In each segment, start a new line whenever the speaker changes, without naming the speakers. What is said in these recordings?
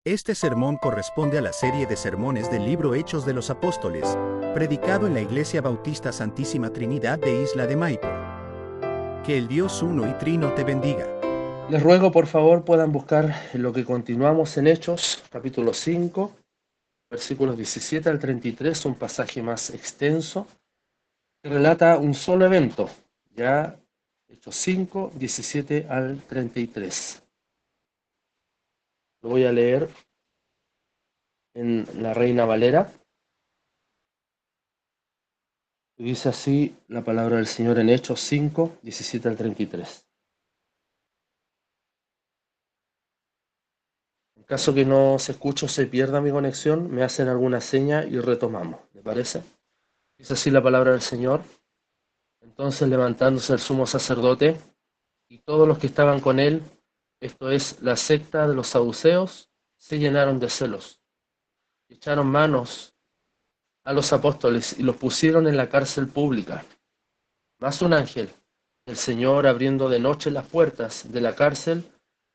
Este sermón corresponde a la serie de sermones del libro Hechos de los Apóstoles, predicado en la Iglesia Bautista Santísima Trinidad de Isla de Maipo. Que el Dios uno y trino te bendiga.
Les ruego por favor puedan buscar en lo que continuamos en Hechos, capítulo 5, versículos 17 al 33, un pasaje más extenso, que relata un solo evento, ya Hechos 5, 17 al 33. Lo voy a leer en la Reina Valera. Y dice así la palabra del Señor en Hechos 5, 17 al 33. En caso que no se escuche o se pierda mi conexión, me hacen alguna seña y retomamos. ¿Le parece? Dice así la palabra del Señor. Entonces levantándose el sumo sacerdote y todos los que estaban con él, esto es, la secta de los saduceos, se llenaron de celos. Echaron manos a los apóstoles y los pusieron en la cárcel pública. Mas un ángel, el Señor, abriendo de noche las puertas de la cárcel,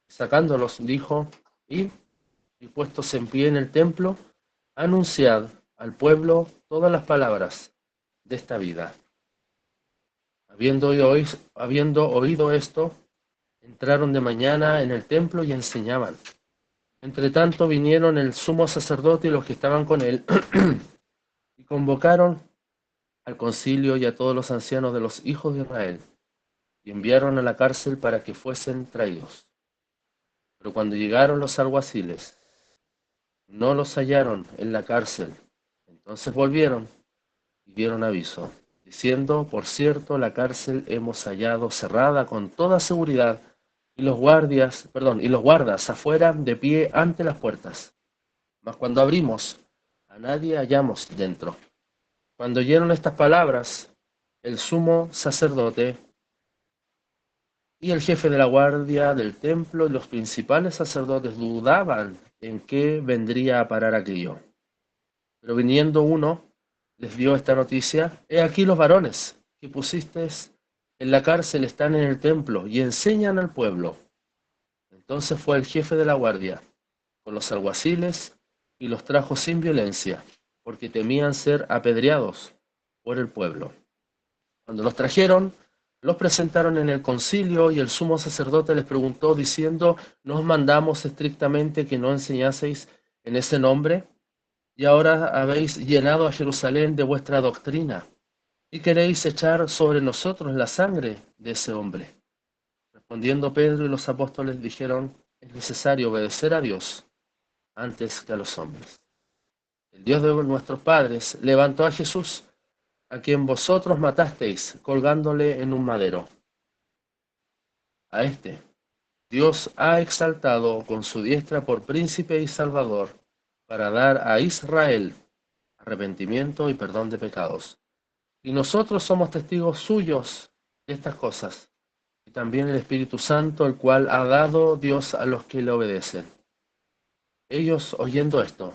sacándolos, dijo: Id, y puestos en pie en el templo, anunciad al pueblo todas las palabras de esta vida. Habiendo oído esto, entraron de mañana en el templo y enseñaban. Entre tanto vinieron el sumo sacerdote y los que estaban con él y convocaron al concilio y a todos los ancianos de los hijos de Israel y enviaron a la cárcel para que fuesen traídos. Pero cuando llegaron los alguaciles, no los hallaron en la cárcel. Entonces volvieron y dieron aviso, diciendo: por cierto, la cárcel hemos hallado cerrada con toda seguridad, y los guardas afuera de pie ante las puertas. Mas cuando abrimos, a nadie hallamos dentro. Cuando oyeron estas palabras, el sumo sacerdote y el jefe de la guardia del templo y los principales sacerdotes dudaban en qué vendría a parar aquello. Pero viniendo uno, les dio esta noticia: he aquí los varones que pusisteis en la cárcel están en el templo y enseñan al pueblo. Entonces fue el jefe de la guardia con los alguaciles y los trajo sin violencia, porque temían ser apedreados por el pueblo. Cuando los trajeron, los presentaron en el concilio, y el sumo sacerdote les preguntó diciendo: ¿no os mandamos estrictamente que no enseñaseis en ese nombre? Y ahora habéis llenado a Jerusalén de vuestra doctrina, y queréis echar sobre nosotros la sangre de ese hombre. Respondiendo Pedro y los apóstoles dijeron: es necesario obedecer a Dios antes que a los hombres. El Dios de nuestros padres levantó a Jesús, a quien vosotros matasteis colgándole en un madero. A este Dios ha exaltado con su diestra por príncipe y salvador, para dar a Israel arrepentimiento y perdón de pecados. Y nosotros somos testigos suyos de estas cosas, y también el Espíritu Santo, el cual ha dado Dios a los que le obedecen. Ellos, oyendo esto,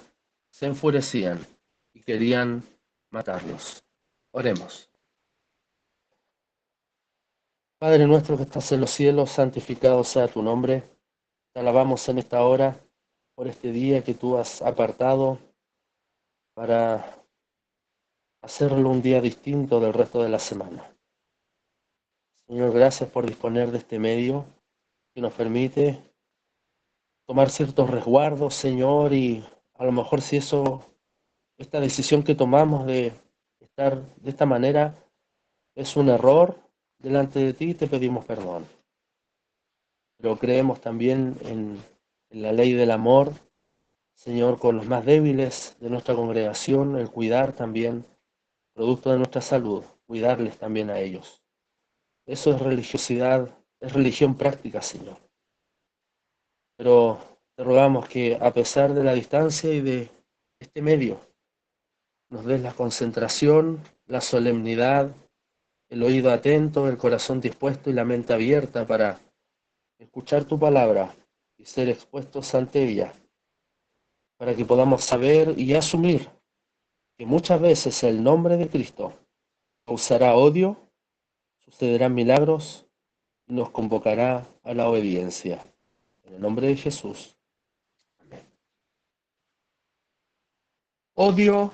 se enfurecían y querían matarlos. Oremos. Padre nuestro que estás en los cielos, santificado sea tu nombre. Te alabamos en esta hora por este día que tú has apartado para hacerlo un día distinto del resto de la semana. Señor, gracias por disponer de este medio que nos permite tomar ciertos resguardos, Señor, y a lo mejor si esta decisión que tomamos de estar de esta manera es un error delante de ti, te pedimos perdón. Pero creemos también en la ley del amor, Señor, con los más débiles de nuestra congregación, el cuidar también, producto de nuestra salud, cuidarles también a ellos. Eso es religiosidad, es religión práctica, Señor. Pero te rogamos que a pesar de la distancia y de este medio, nos des la concentración, la solemnidad, el oído atento, el corazón dispuesto y la mente abierta para escuchar tu palabra y ser expuestos ante ella, para que podamos saber y asumir que muchas veces el nombre de Cristo causará odio, sucederán milagros y nos convocará a la obediencia. En el nombre de Jesús. Amén. odio,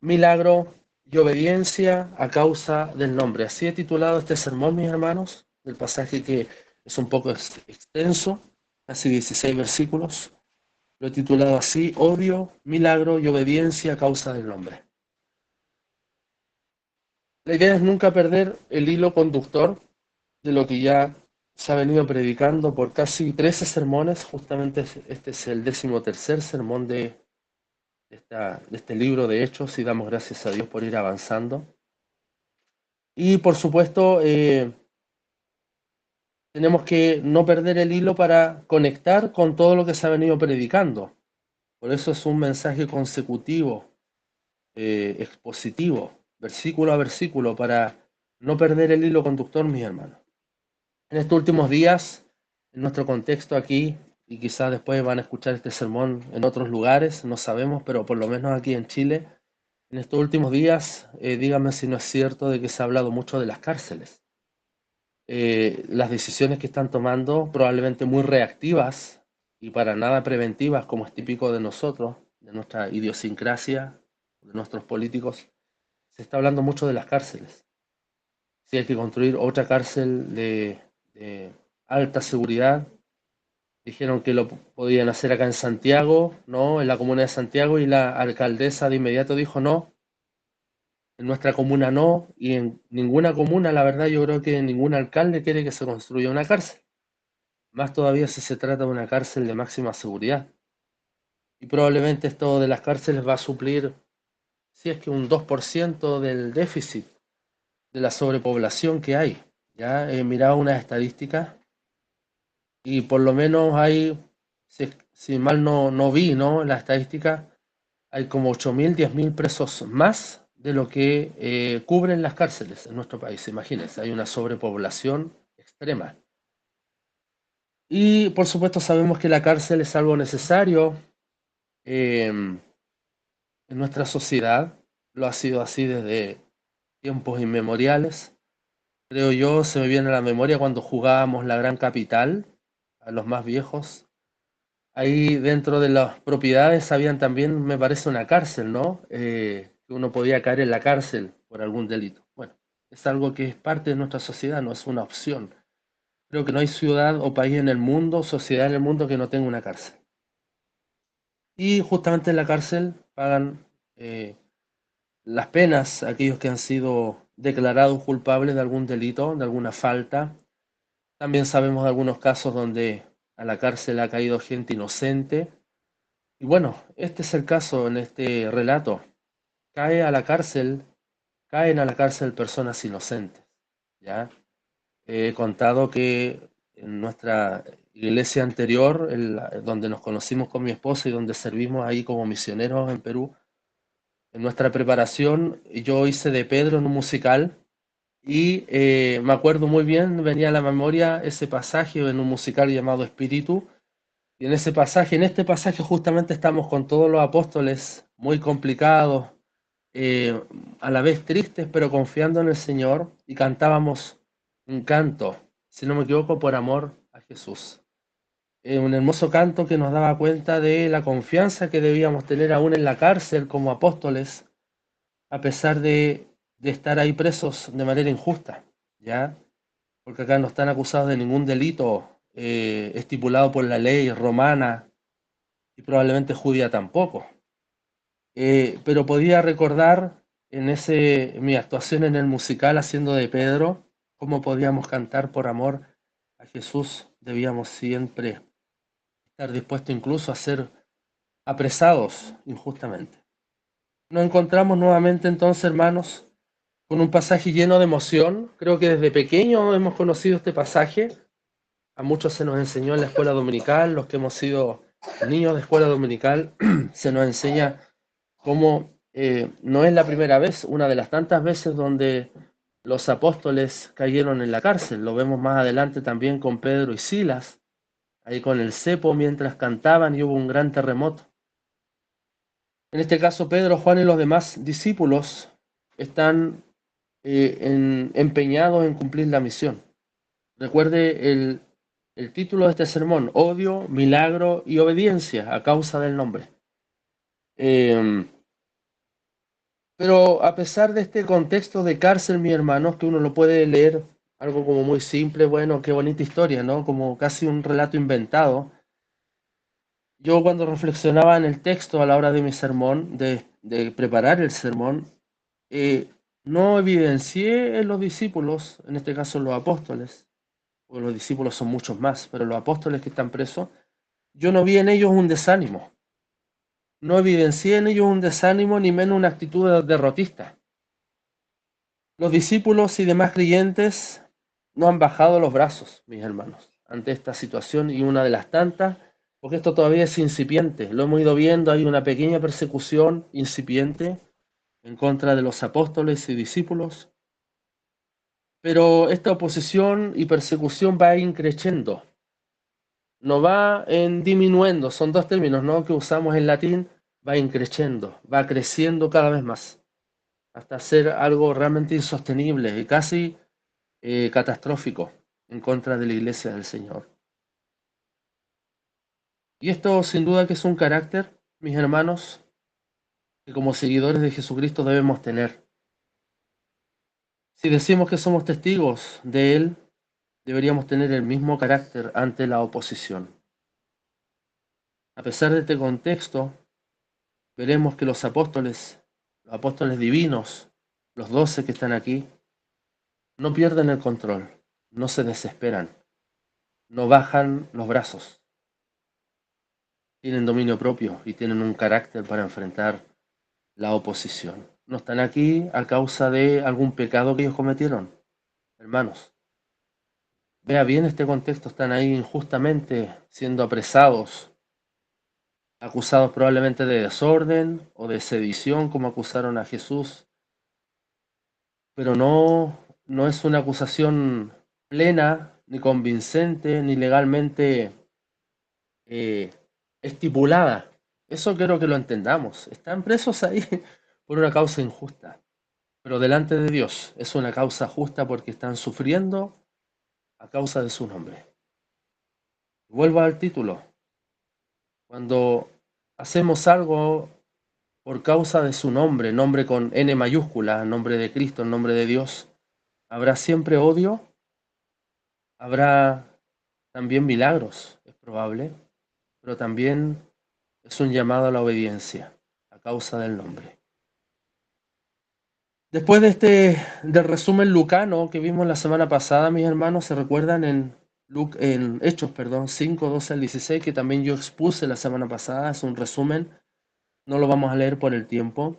milagro y obediencia a causa del nombre. Así he titulado este sermón, mis hermanos, del pasaje que es un poco extenso, casi 16 versículos. Lo he titulado así: odio, milagro y obediencia a causa del nombre. La idea es nunca perder el hilo conductor de lo que ya se ha venido predicando por casi 13 sermones. Justamente este es el 13º sermón de este libro de Hechos, y damos gracias a Dios por ir avanzando. Y por supuesto, tenemos que no perder el hilo para conectar con todo lo que se ha venido predicando. Por eso es un mensaje consecutivo, expositivo, versículo a versículo, para no perder el hilo conductor, mis hermanos. En estos últimos días, en nuestro contexto aquí, y quizás después van a escuchar este sermón en otros lugares, no sabemos, pero por lo menos aquí en Chile, en estos últimos días, díganme si no es cierto de que se ha hablado mucho de las cárceles. Las decisiones que están tomando, probablemente muy reactivas y para nada preventivas, como es típico de nosotros, de nuestra idiosincrasia, de nuestros políticos. Se está hablando mucho de las cárceles. Si hay que construir otra cárcel de alta seguridad. Dijeron que lo podían hacer acá en Santiago, ¿no? En la comuna de Santiago, y la alcaldesa de inmediato dijo no, en nuestra comuna no, y en ninguna comuna, la verdad, yo creo que ningún alcalde quiere que se construya una cárcel. Más todavía si se trata de una cárcel de máxima seguridad. Y probablemente esto de las cárceles va a suplir, si es que un 2% del déficit de la sobrepoblación que hay. Ya he mirado unas estadísticas y por lo menos hay, si mal no vi, ¿no? La estadística, hay como 8.000, 10.000 presos más de lo que cubren las cárceles en nuestro país. Imagínense, hay una sobrepoblación extrema. Y por supuesto sabemos que la cárcel es algo necesario en nuestra sociedad. Lo ha sido así desde tiempos inmemoriales. Creo yo, se me viene a la memoria cuando jugábamos la Gran Capital, a los más viejos. Ahí dentro de las propiedades habían también, me parece, una cárcel, ¿no? Que uno podía caer en la cárcel por algún delito. Bueno, es algo que es parte de nuestra sociedad, no es una opción. Creo que no hay ciudad o país en el mundo, sociedad en el mundo que no tenga una cárcel. Y justamente en la cárcel pagan las penas aquellos que han sido declarados culpables de algún delito, de alguna falta. También sabemos de algunos casos donde a la cárcel ha caído gente inocente. Y bueno, este es el caso en este relato. Caen a la cárcel personas inocentes. ¿Ya? He contado que en nuestra iglesia anterior, donde nos conocimos con mi esposa y donde servimos ahí como misioneros en Perú, en nuestra preparación yo hice de Pedro en un musical y me acuerdo muy bien, venía a la memoria ese pasaje en un musical llamado Espíritu. Y en este pasaje justamente estamos con todos los apóstoles muy complicados, eh, a la vez tristes, pero confiando en el Señor, y cantábamos un canto, si no me equivoco, por amor a Jesús. Un hermoso canto que nos daba cuenta de la confianza que debíamos tener aún en la cárcel como apóstoles, a pesar de estar ahí presos de manera injusta, ¿ya? Porque acá no están acusados de ningún delito estipulado por la ley romana y probablemente judía tampoco. Pero podía recordar mi actuación en el musical haciendo de Pedro, cómo podíamos cantar por amor a Jesús. Debíamos siempre estar dispuestos incluso a ser apresados injustamente. Nos encontramos nuevamente entonces, hermanos, con un pasaje lleno de emoción. Creo que desde pequeño hemos conocido este pasaje. A muchos se nos enseñó en la escuela dominical, los que hemos sido niños de escuela dominical, se nos enseña cómo no es la primera vez, una de las tantas veces donde los apóstoles cayeron en la cárcel. Lo vemos más adelante también con Pedro y Silas, ahí con el cepo mientras cantaban y hubo un gran terremoto. En este caso, Pedro, Juan y los demás discípulos están empeñados en cumplir la misión. Recuerde el título de este sermón: odio, milagro y obediencia a causa del nombre. Pero a pesar de este contexto de cárcel, mis hermanos, que uno lo puede leer algo como muy simple, bueno, qué bonita historia, ¿no? Como casi un relato inventado. Yo cuando reflexionaba en el texto a la hora de mi sermón, de preparar el sermón, eh, no evidencié en los discípulos, en este caso los apóstoles, porque los discípulos son muchos más, pero los apóstoles que están presos, yo no vi en ellos un desánimo, no evidencié en ellos un desánimo ni menos una actitud derrotista. Los discípulos y demás creyentes no han bajado los brazos, mis hermanos, ante esta situación y una de las tantas, porque esto todavía es incipiente, lo hemos ido viendo, hay una pequeña persecución incipiente en contra de los apóstoles y discípulos, pero esta oposición y persecución va increciendo, no va en disminuyendo, son dos términos, ¿no?, que usamos en latín, va increciendo, va creciendo cada vez más, hasta ser algo realmente insostenible y casi catastrófico en contra de la Iglesia del Señor. Y esto sin duda que es un carácter, mis hermanos, que como seguidores de Jesucristo debemos tener. Si decimos que somos testigos de Él, deberíamos tener el mismo carácter ante la oposición. A pesar de este contexto, veremos que los apóstoles divinos, los 12 que están aquí, no pierden el control, no se desesperan, no bajan los brazos, tienen dominio propio y tienen un carácter para enfrentar la oposición. No están aquí a causa de algún pecado que ellos cometieron, hermanos. Vea bien este contexto, están ahí injustamente siendo apresados, acusados probablemente de desorden o de sedición, como acusaron a Jesús, pero no es una acusación plena, ni convincente, ni legalmente eh, estipulada. Eso quiero que lo entendamos. Están presos ahí por una causa injusta, pero delante de Dios es una causa justa porque están sufriendo a causa de su nombre. Vuelvo al título. Cuando hacemos algo por causa de su nombre, nombre con N mayúscula, nombre de Cristo, nombre de Dios, habrá siempre odio, habrá también milagros, es probable, pero también es un llamado a la obediencia a causa del nombre. Después de del resumen lucano que vimos la semana pasada, mis hermanos, se recuerdan en Hechos, perdón, 5, 12 al 16, que también yo expuse la semana pasada, es un resumen, no lo vamos a leer por el tiempo.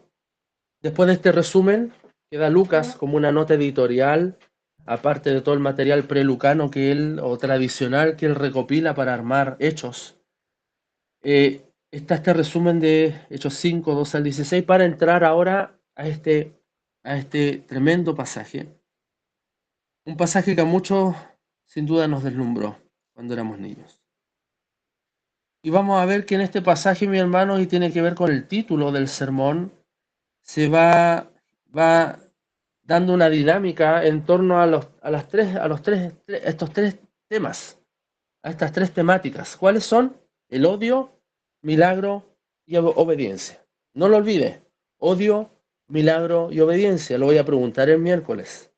Después de este resumen, queda Lucas como una nota editorial, aparte de todo el material prelucano o tradicional que él recopila para armar Hechos. Está este resumen de Hechos 5, 12 al 16, para entrar ahora a este tremendo pasaje. Un pasaje que a muchos sin duda nos deslumbró cuando éramos niños. Y vamos a ver que en este pasaje, mi hermano, y tiene que ver con el título del sermón, se va dando una dinámica en torno estos tres temas, a estas tres temáticas. ¿Cuáles son? El odio, milagro y obediencia. No lo olvide, odio, milagro y obediencia. Lo voy a preguntar el miércoles.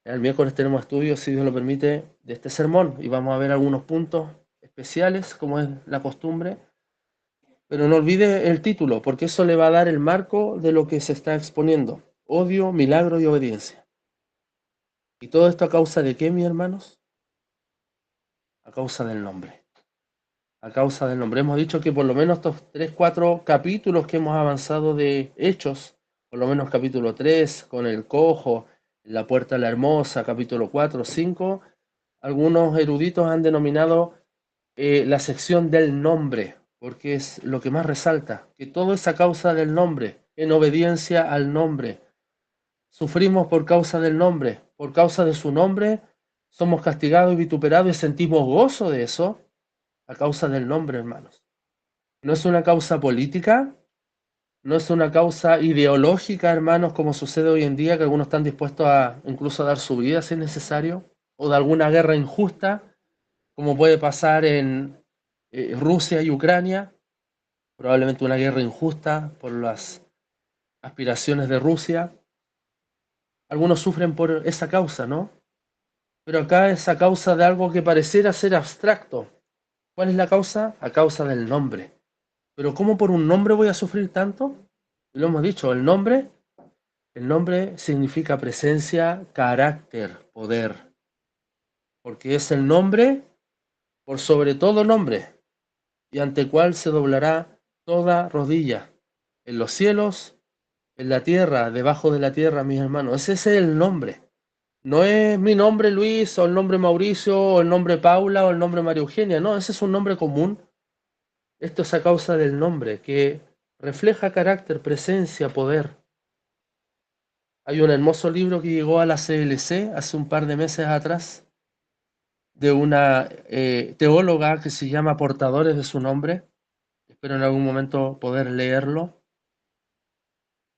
El miércoles tenemos estudios, si Dios lo permite, de este sermón y vamos a ver algunos puntos especiales, como es la costumbre. Pero no olvide el título, porque eso le va a dar el marco de lo que se está exponiendo. Odio, milagro y obediencia. ¿Y todo esto a causa de qué, mis hermanos? A causa del nombre. A causa del nombre. Hemos dicho que por lo menos estos 3, 4 capítulos que hemos avanzado de Hechos, por lo menos capítulo 3, con el cojo, la puerta de la hermosa, capítulo 4, 5, algunos eruditos han denominado la sección del nombre, porque es lo que más resalta, que todo es a causa del nombre, en obediencia al nombre. Sufrimos por causa del nombre, por causa de su nombre, somos castigados y vituperados y sentimos gozo de eso, a causa del nombre, hermanos. No es una causa política, no es una causa ideológica, hermanos, como sucede hoy en día, que algunos están dispuestos a incluso a dar su vida si es necesario, o de alguna guerra injusta, como puede pasar en Rusia y Ucrania, probablemente una guerra injusta por aspiraciones de Rusia. Algunos sufren por esa causa, ¿no? Pero acá es a causa de algo que pareciera ser abstracto. ¿Cuál es la causa? A causa del nombre. Pero ¿cómo por un nombre voy a sufrir tanto? Lo hemos dicho, el nombre significa presencia, carácter, poder, porque es el nombre por sobre todo nombre, y ante el cual se doblará toda rodilla, en los cielos, en la tierra, debajo de la tierra, mis hermanos. Ese es el nombre. No es mi nombre Luis, o el nombre Mauricio, o el nombre Paula, o el nombre María Eugenia. No, ese es un nombre común. Esto es a causa del nombre, que refleja carácter, presencia, poder. Hay un hermoso libro que llegó a la CLC hace un par de meses atrás, de una teóloga que se llama Portadores de su nombre. Espero en algún momento poder leerlo.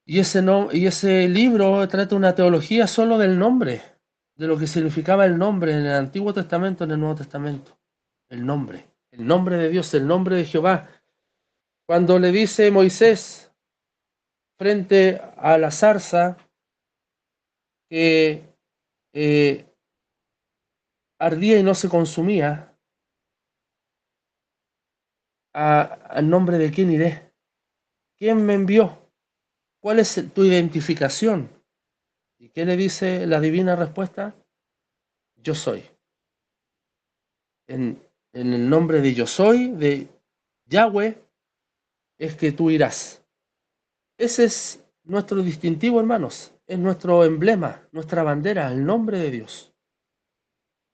Y ese libro trata una teología solo del nombre, de lo que significaba el nombre en el Antiguo Testamento, en el Nuevo Testamento. El nombre de Dios, el nombre de Jehová. Cuando le dice Moisés frente a la zarza que eh, ardía y no se consumía, ¿al nombre de quién iré? ¿Quién me envió? ¿Cuál es tu identificación? ¿Y qué le dice la divina respuesta? Yo soy. En el nombre de yo soy, de Yahweh, es que tú irás. Ese es nuestro distintivo, hermanos. Es nuestro emblema, nuestra bandera, el nombre de Dios.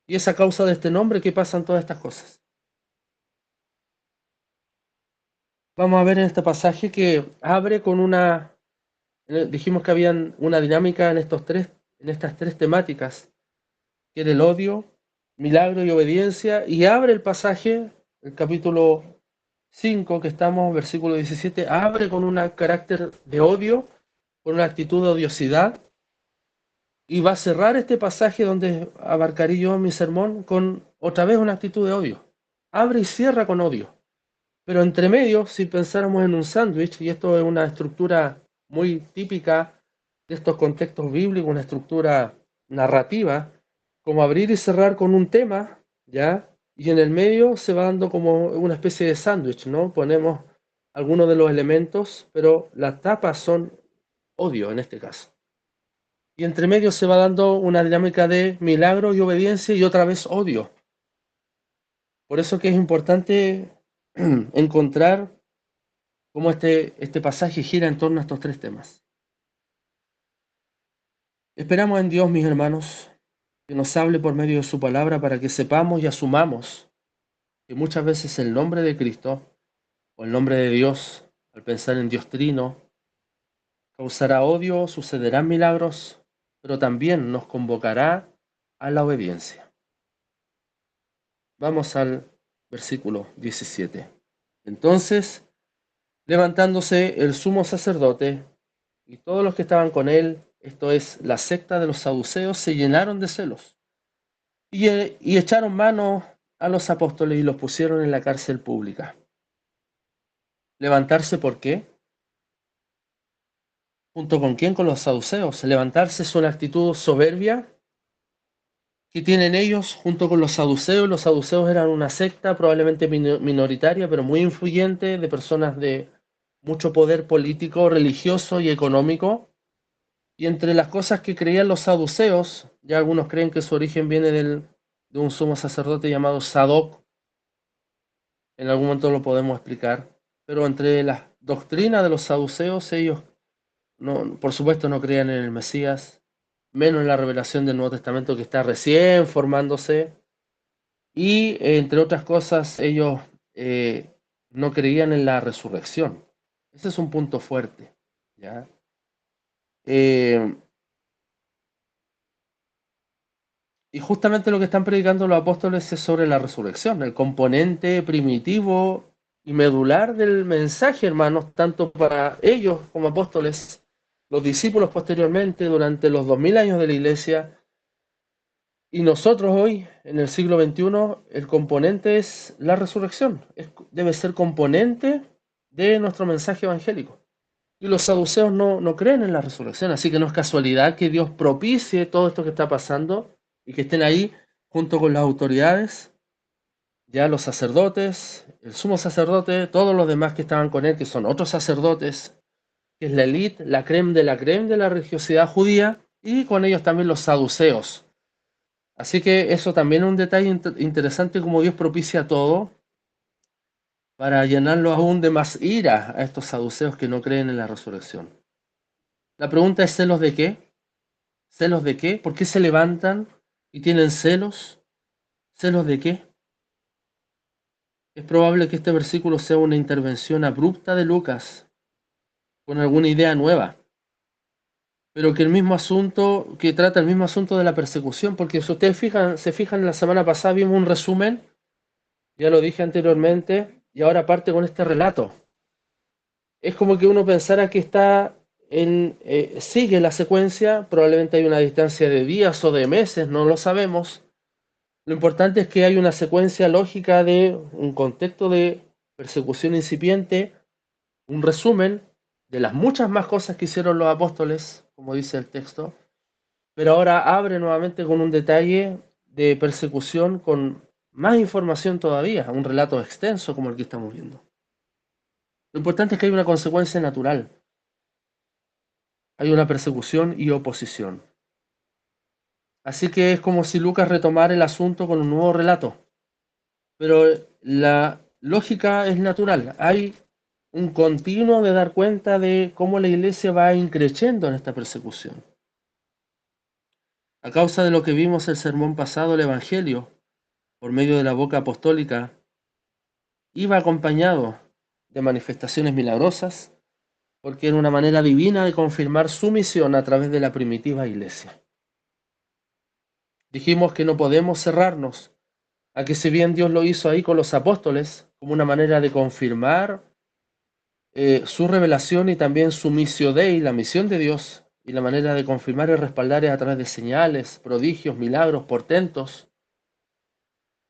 Y es a causa de este nombre que pasan todas estas cosas. Vamos a ver en este pasaje que abre con una... Dijimos que habían una dinámica en estas tres temáticas, que era el odio, milagro y obediencia, y abre el pasaje, el capítulo 5 que estamos, versículo 17, abre con un carácter de odio, con una actitud de odiosidad, y va a cerrar este pasaje donde abarcaré yo en mi sermón con otra vez una actitud de odio. Abre y cierra con odio. Pero entre medio, si pensáramos en un sándwich, y esto es una estructura muy típica de estos contextos bíblicos, una estructura narrativa, como abrir y cerrar con un tema, ¿ya? Y en el medio se va dando como una especie de sándwich, ¿no? Ponemos algunos de los elementos, pero las tapas son odio en este caso. Y entre medio se va dando una dinámica de milagro y obediencia y otra vez odio. Por eso que es importante encontrar cómo este pasaje gira en torno a estos tres temas. Esperamos en Dios, mis hermanos, que nos hable por medio de su palabra para que sepamos y asumamos que muchas veces el nombre de Cristo o el nombre de Dios, al pensar en Dios Trino, causará odio, sucederán milagros, pero también nos convocará a la obediencia. Vamos al versículo 17. Entonces, levantándose el sumo sacerdote y todos los que estaban con él, esto es, la secta de los saduceos, se llenaron de celos y echaron mano a los apóstoles y los pusieron en la cárcel pública. ¿Levantarse por qué? ¿Junto con quién? Con los saduceos. Levantarse es una actitud soberbia que tienen ellos junto con los saduceos. Los saduceos eran una secta probablemente minoritaria, pero muy influyente, de personas de mucho poder político, religioso y económico. Y entre las cosas que creían los saduceos, ya algunos creen que su origen viene de un sumo sacerdote llamado Sadoc, en algún momento lo podemos explicar, pero entre las doctrinas de los saduceos, ellos, no, por supuesto, no creían en el Mesías, menos en la revelación del Nuevo Testamento que está recién formándose, y entre otras cosas, ellos no creían en la resurrección. Ese es un punto fuerte, ¿ya? Y justamente lo que están predicando los apóstoles es sobre la resurrección, el componente primitivo y medular del mensaje, hermanos, tanto para ellos como apóstoles, los discípulos posteriormente, durante los 2000 años de la iglesia, y nosotros hoy, en el siglo XXI, el componente es la resurrección, debe ser componente de nuestro mensaje evangélico. Y los saduceos no creen en la resurrección, así que no es casualidad que Dios propicie todo esto que está pasando y que estén ahí junto con las autoridades, ya los sacerdotes, el sumo sacerdote, todos los demás que estaban con él, que son otros sacerdotes, que es la élite, la creme de la religiosidad judía, y con ellos también los saduceos. Así que eso también es un detalle interesante, como Dios propicia todo para llenarlo aún de más ira a estos saduceos que no creen en la resurrección. La pregunta es: ¿celos de qué? ¿Celos de qué? ¿Por qué se levantan y tienen celos? ¿Celos de qué? Es probable que este versículo sea una intervención abrupta de Lucas con alguna idea nueva, pero que el mismo asunto, que trata el mismo asunto de la persecución, porque si ustedes se fijan, la semana pasada vimos un resumen, ya lo dije anteriormente, y ahora parte con este relato. Es como que uno pensara que sigue la secuencia, probablemente hay una distancia de días o de meses, no lo sabemos. Lo importante es que hay una secuencia lógica de un contexto de persecución incipiente, un resumen de las muchas más cosas que hicieron los apóstoles, como dice el texto, pero ahora abre nuevamente con un detalle de persecución con más información todavía, un relato extenso como el que estamos viendo. Lo importante es que hay una consecuencia natural, hay una persecución y oposición. Así que es como si Lucas retomara el asunto con un nuevo relato, pero la lógica es natural. Hay un continuo de dar cuenta de cómo la iglesia va increciendo en esta persecución. A causa de lo que vimos el sermón pasado, el Evangelio, por medio de la boca apostólica, iba acompañado de manifestaciones milagrosas, porque era una manera divina de confirmar su misión a través de la primitiva iglesia. Dijimos que no podemos cerrarnos a que, si bien Dios lo hizo ahí con los apóstoles, como una manera de confirmar su revelación y también su missio Dei, la misión de Dios, y la manera de confirmar y respaldar es a través de señales, prodigios, milagros, portentos.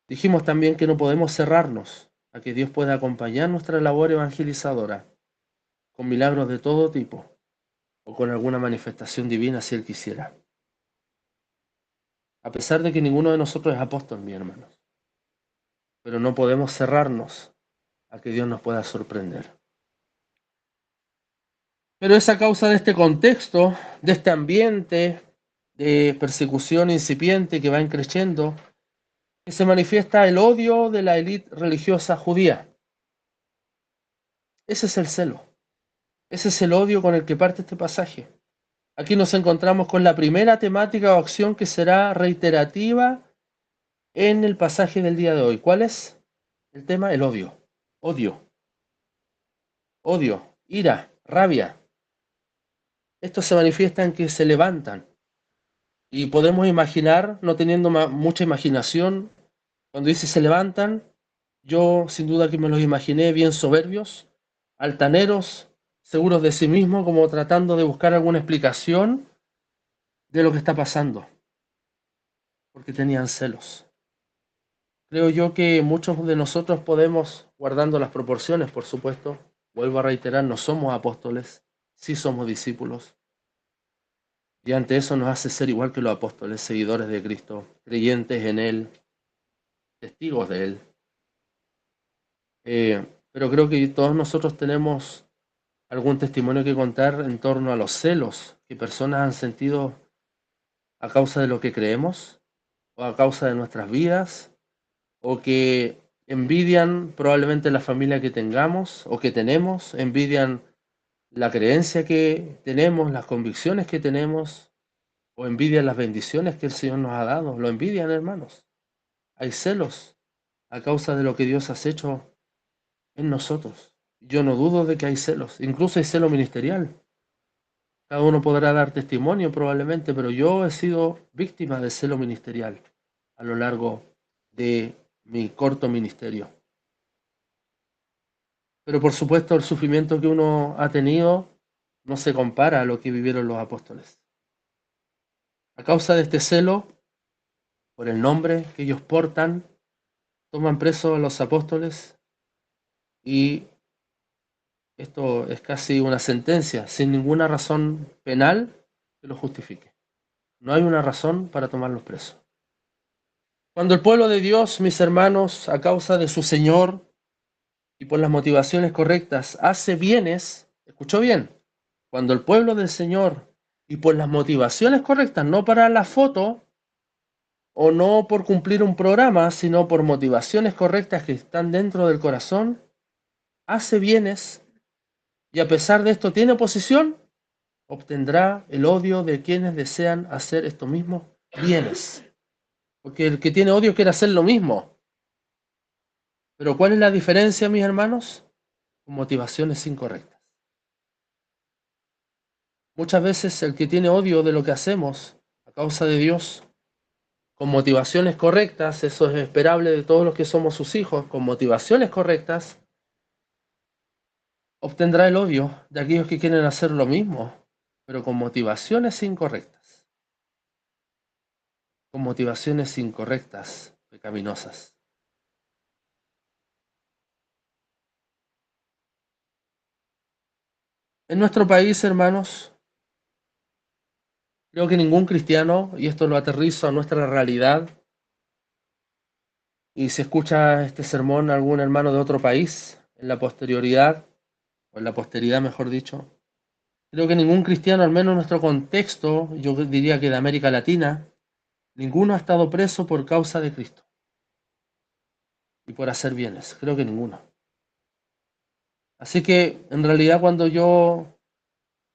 Dijimos también que no podemos cerrarnos a que Dios pueda acompañar nuestra labor evangelizadora con milagros de todo tipo o con alguna manifestación divina si Él quisiera. A pesar de que ninguno de nosotros es apóstol, mis hermanos, pero no podemos cerrarnos a que Dios nos pueda sorprender. Pero es a causa de este contexto, de este ambiente de persecución incipiente que va creciendo, que se manifiesta el odio de la élite religiosa judía. Ese es el celo, ese es el odio con el que parte este pasaje. Aquí nos encontramos con la primera temática o acción que será reiterativa en el pasaje del día de hoy. ¿Cuál es el tema? El odio. Odio, odio, ira, rabia. Esto se manifiesta en que se levantan. Y podemos imaginar, no teniendo mucha imaginación, cuando dice se levantan, yo sin duda que me los imaginé bien soberbios, altaneros, seguros de sí mismos, como tratando de buscar alguna explicación de lo que está pasando, porque tenían celos. Creo yo que muchos de nosotros podemos, guardando las proporciones, por supuesto, vuelvo a reiterar, no somos apóstoles, sí somos discípulos, y ante eso nos hace ser igual que los apóstoles, seguidores de Cristo, creyentes en Él, testigos de Él. Pero creo que todos nosotros tenemos algún testimonio que contar en torno a los celos que personas han sentido a causa de lo que creemos o a causa de nuestras vidas, o que envidian probablemente la familia que tengamos o que tenemos, envidian la creencia que tenemos, las convicciones que tenemos, o envidian las bendiciones que el Señor nos ha dado. Lo envidian, hermanos. Hay celos a causa de lo que Dios ha hecho en nosotros. Yo no dudo de que hay celos, incluso hay celo ministerial. Cada uno podrá dar testimonio probablemente, pero yo he sido víctima de celo ministerial a lo largo de mi corto ministerio. Pero por supuesto el sufrimiento que uno ha tenido no se compara a lo que vivieron los apóstoles. A causa de este celo, por el nombre que ellos portan, toman presos a los apóstoles y esto es casi una sentencia, sin ninguna razón penal que lo justifique. No hay una razón para tomarlos presos. Cuando el pueblo de Dios, mis hermanos, a causa de su Señor y por las motivaciones correctas, hace bienes, escuchó bien, cuando el pueblo del Señor y por las motivaciones correctas, no para la foto o no por cumplir un programa, sino por motivaciones correctas que están dentro del corazón, hace bienes y a pesar de esto tiene oposición, obtendrá el odio de quienes desean hacer estos mismos bienes. Porque el que tiene odio quiere hacer lo mismo. Pero ¿cuál es la diferencia, mis hermanos? Con motivaciones incorrectas. Muchas veces el que tiene odio de lo que hacemos a causa de Dios, con motivaciones correctas, eso es esperable de todos los que somos sus hijos, con motivaciones correctas, obtendrá el odio de aquellos que quieren hacer lo mismo, pero con motivaciones incorrectas. Con motivaciones incorrectas, pecaminosas. En nuestro país, hermanos, creo que ningún cristiano, y esto lo aterrizo a nuestra realidad, y si escucha este sermón algún hermano de otro país, en la posterioridad, o en la posteridad mejor dicho, creo que ningún cristiano, al menos en nuestro contexto, yo diría que de América Latina, ninguno ha estado preso por causa de Cristo y por hacer bienes, creo que ninguno. Así que en realidad cuando yo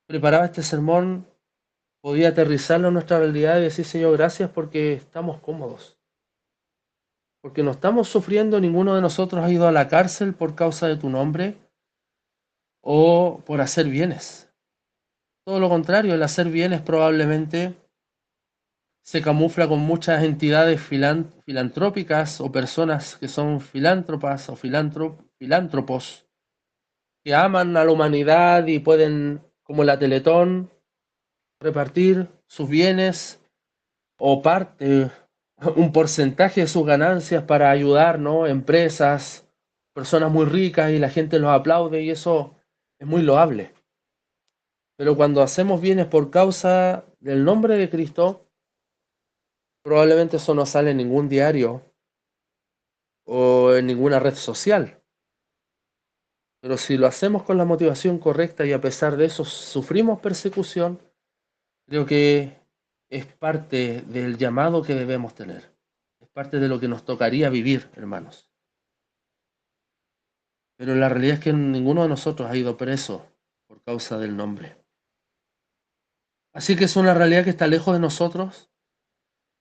preparaba este sermón, podía aterrizarlo en nuestra realidad y decir, Señor, gracias porque estamos cómodos. Porque no estamos sufriendo, ninguno de nosotros ha ido a la cárcel por causa de tu nombre o por hacer bienes. Todo lo contrario, el hacer bienes probablemente se camufla con muchas entidades filantrópicas o personas que son filántropas o filántropos que aman a la humanidad y pueden, como la Teletón, repartir sus bienes o parte, un porcentaje de sus ganancias para ayudar, ¿no? Empresas, personas muy ricas y la gente los aplaude y eso es muy loable. Pero cuando hacemos bienes por causa del nombre de Cristo, probablemente eso no sale en ningún diario o en ninguna red social. Pero si lo hacemos con la motivación correcta y a pesar de eso sufrimos persecución, creo que es parte del llamado que debemos tener. Es parte de lo que nos tocaría vivir, hermanos. Pero la realidad es que ninguno de nosotros ha ido preso por causa del nombre. Así que es una realidad que está lejos de nosotros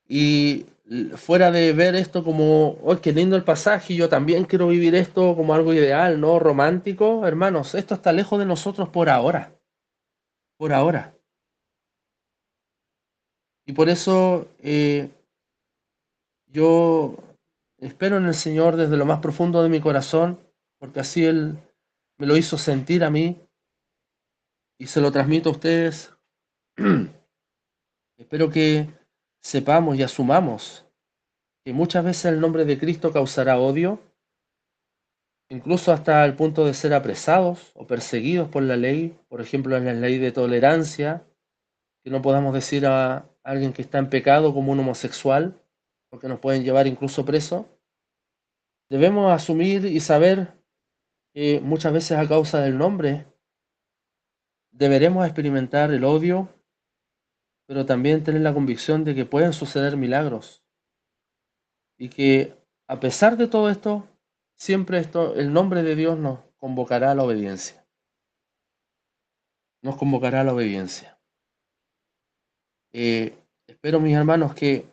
y fuera de ver esto como, oh, qué lindo el pasaje, yo también quiero vivir esto como algo ideal, ¿no? Romántico, hermanos, esto está lejos de nosotros por ahora, por ahora. Y por eso yo espero en el Señor desde lo más profundo de mi corazón, porque así Él me lo hizo sentir a mí y se lo transmito a ustedes. Espero que sepamos y asumamos que muchas veces el nombre de Cristo causará odio, incluso hasta el punto de ser apresados o perseguidos por la ley, por ejemplo en la ley de tolerancia, que no podamos decir a alguien que está en pecado como un homosexual, porque nos pueden llevar incluso preso. Debemos asumir y saber que muchas veces a causa del nombre deberemos experimentar el odio, pero también tener la convicción de que pueden suceder milagros y que a pesar de todo esto, siempre el nombre de Dios nos convocará a la obediencia. Nos convocará a la obediencia. Espero, mis hermanos, que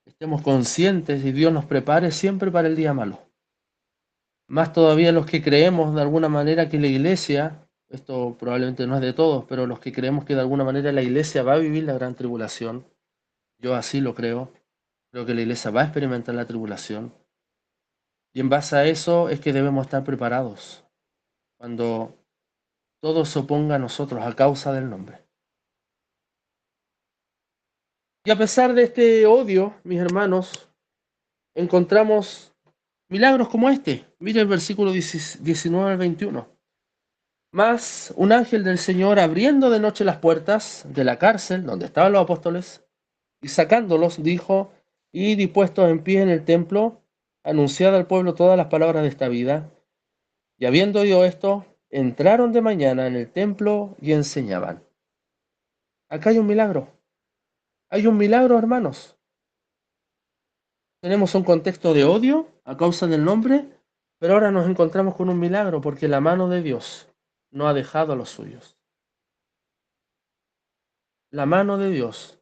estemos conscientes y Dios nos prepare siempre para el día malo. Más todavía los que creemos de alguna manera que la iglesia, esto probablemente no es de todos, pero los que creemos que de alguna manera la iglesia va a vivir la gran tribulación, yo así lo creo, creo que la iglesia va a experimentar la tribulación. Y en base a eso es que debemos estar preparados cuando todo se oponga a nosotros a causa del nombre. Y a pesar de este odio, mis hermanos, encontramos milagros como este. Mire el versículo 19 al 21. Mas un ángel del Señor, abriendo de noche las puertas de la cárcel donde estaban los apóstoles y sacándolos, dijo: id y puestos en pie en el templo, anunciad al pueblo todas las palabras de esta vida. Y habiendo oído esto, entraron de mañana en el templo y enseñaban. Acá hay un milagro. Hay un milagro, hermanos. Tenemos un contexto de odio a causa del nombre, pero ahora nos encontramos con un milagro porque la mano de Dios no ha dejado a los suyos. La mano de Dios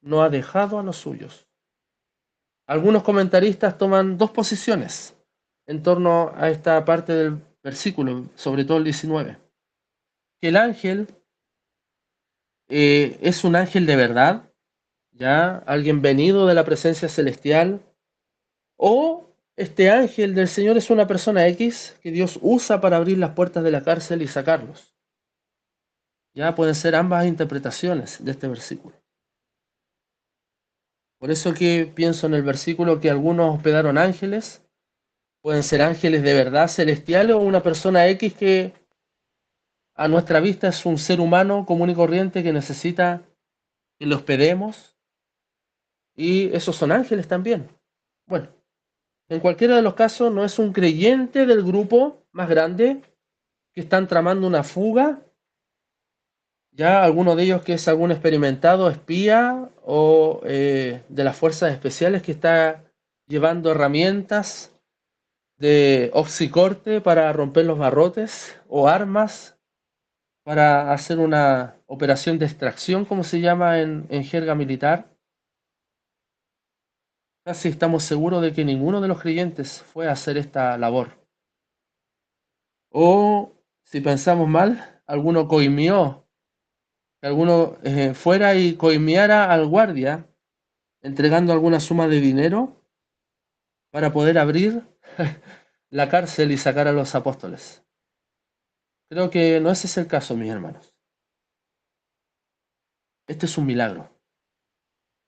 no ha dejado a los suyos. Algunos comentaristas toman dos posiciones en torno a esta parte del versículo, sobre todo el 19. Que el ángel es un ángel de verdad, ya alguien venido de la presencia celestial, o este ángel del Señor es una persona X que Dios usa para abrir las puertas de la cárcel y sacarlos. Ya pueden ser ambas interpretaciones de este versículo. Por eso que pienso en el versículo que algunos hospedaron ángeles, pueden ser ángeles de verdad celestiales o una persona X que a nuestra vista es un ser humano común y corriente que necesita que lo hospedemos, y esos son ángeles también. Bueno, en cualquiera de los casos no es un creyente del grupo más grande que están tramando una fuga, ya alguno de ellos que es algún experimentado espía o de las fuerzas especiales que está llevando herramientas de oxicorte para romper los barrotes o armas para hacer una operación de extracción, como se llama en jerga militar. Casi estamos seguros de que ninguno de los creyentes fue a hacer esta labor. O, si pensamos mal, alguno coimió, que alguno fuera y coimiara al guardia, entregando alguna suma de dinero para poder abrir la cárcel y sacar a los apóstoles. Creo que no ese es el caso, mis hermanos. Este es un milagro.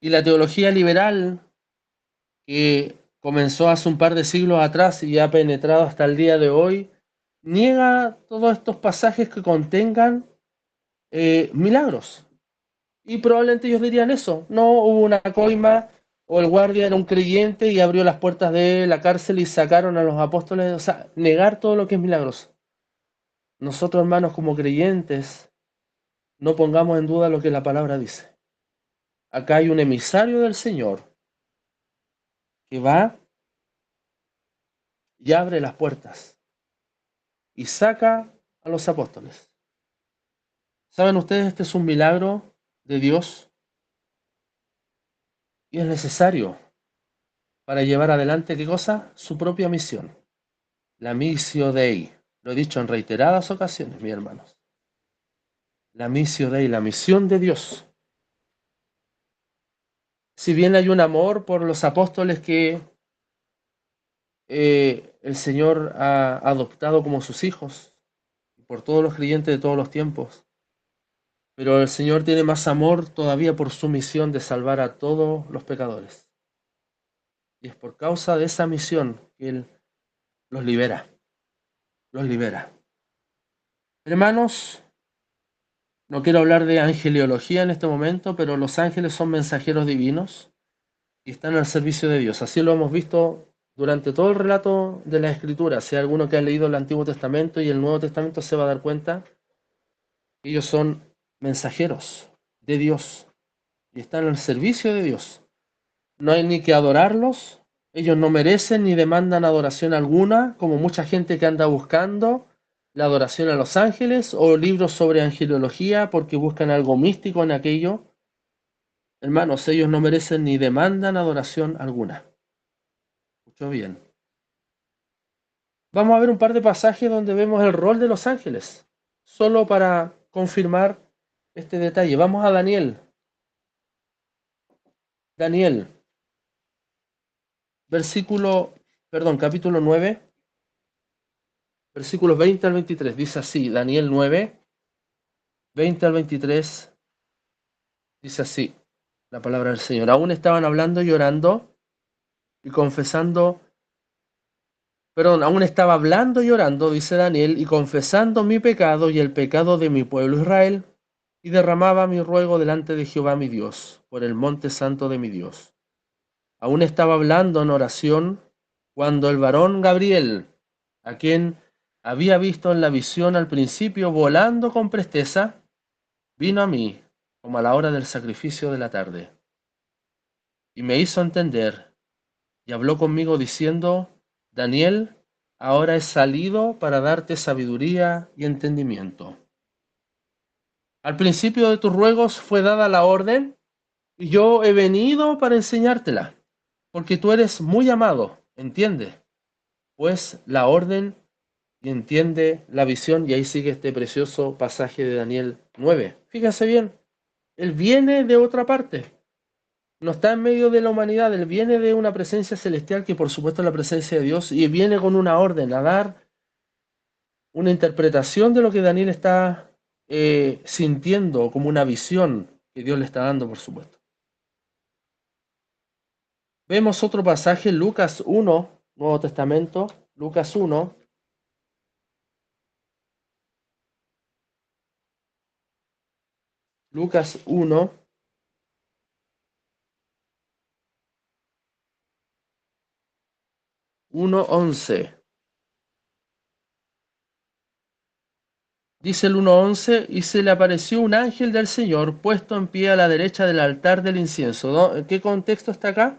Y la teología liberal, que comenzó hace un par de siglos atrás y ha penetrado hasta el día de hoy, niega todos estos pasajes que contengan milagros. Y probablemente ellos dirían eso: no hubo una coima, o el guardia era un creyente y abrió las puertas de la cárcel y sacaron a los apóstoles. O sea, negar todo lo que es milagroso. Nosotros, hermanos, como creyentes, no pongamos en duda lo que la palabra dice. Acá hay un emisario del Señor que va y abre las puertas y saca a los apóstoles. ¿Saben ustedes? Este es un milagro de Dios y es necesario para llevar adelante, ¿qué cosa? Su propia misión. La missio Dei. Lo he dicho en reiteradas ocasiones, mis hermanos. La missio Dei, la misión de Dios. Si bien hay un amor por los apóstoles que el Señor ha adoptado como sus hijos, por todos los creyentes de todos los tiempos, pero el Señor tiene más amor todavía por su misión de salvar a todos los pecadores. Y es por causa de esa misión que Él los libera, los libera. Hermanos, no quiero hablar de angeliología en este momento, pero los ángeles son mensajeros divinos y están al servicio de Dios. Así lo hemos visto durante todo el relato de la Escritura. Si hay alguno que ha leído el Antiguo Testamento y el Nuevo Testamento, se va a dar cuenta que ellos son mensajeros de Dios y están al servicio de Dios. No hay ni que adorarlos, ellos no merecen ni demandan adoración alguna, como mucha gente que anda buscando la adoración a los ángeles o libros sobre angelología porque buscan algo místico en aquello. Hermanos, ellos no merecen ni demandan adoración alguna. Escuchó bien. Vamos a ver un par de pasajes donde vemos el rol de los ángeles, solo para confirmar este detalle. Vamos a Daniel. Daniel, capítulo 9, versículos 20 al 23. Dice así, Daniel 9, 20 al 23, dice así, la palabra del Señor. Aún estaban hablando y orando y confesando Perdón, aún estaba hablando y orando, dice Daniel, y confesando mi pecado y el pecado de mi pueblo Israel, y derramaba mi ruego delante de Jehová mi Dios, por el monte santo de mi Dios. Aún estaba hablando en oración cuando el varón Gabriel, a quien había visto en la visión al principio volando con presteza, vino a mí como a la hora del sacrificio de la tarde, y me hizo entender, y habló conmigo diciendo, Daniel, ahora he salido para darte sabiduría y entendimiento. Al principio de tus ruegos fue dada la orden, y yo he venido para enseñártela, porque tú eres muy amado, entiende, pues la orden y entiende la visión, y ahí sigue este precioso pasaje de Daniel 9. Fíjense bien, él viene de otra parte, no está en medio de la humanidad, él viene de una presencia celestial que por supuesto es la presencia de Dios, y viene con una orden a dar una interpretación de lo que Daniel está sintiendo como una visión que Dios le está dando, por supuesto. Vemos otro pasaje, Lucas 1, Nuevo Testamento, Lucas 1. Lucas 1, 1:11. Dice el 1:11, y se le apareció un ángel del Señor puesto en pie a la derecha del altar del incienso. ¿No? ¿En qué contexto está acá?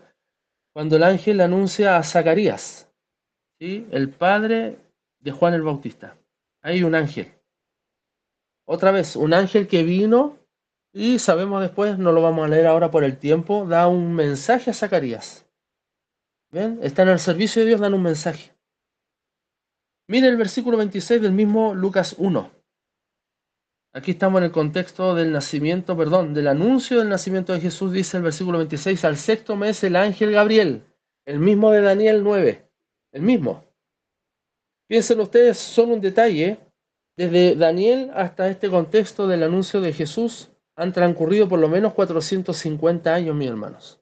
Cuando el ángel anuncia a Zacarías, ¿sí? El padre de Juan el Bautista. Hay un ángel. Otra vez, un ángel que vino y sabemos después, no lo vamos a leer ahora por el tiempo, da un mensaje a Zacarías. ¿Ven? Están al servicio de Dios, dan un mensaje. Mire el versículo 26 del mismo Lucas 1. Aquí estamos en el contexto del nacimiento, perdón, del anuncio del nacimiento de Jesús, dice el versículo 26, al sexto mes el ángel Gabriel, el mismo de Daniel 9, el mismo. Piensen ustedes, son un detalle, desde Daniel hasta este contexto del anuncio de Jesús han transcurrido por lo menos 450 años, mis hermanos.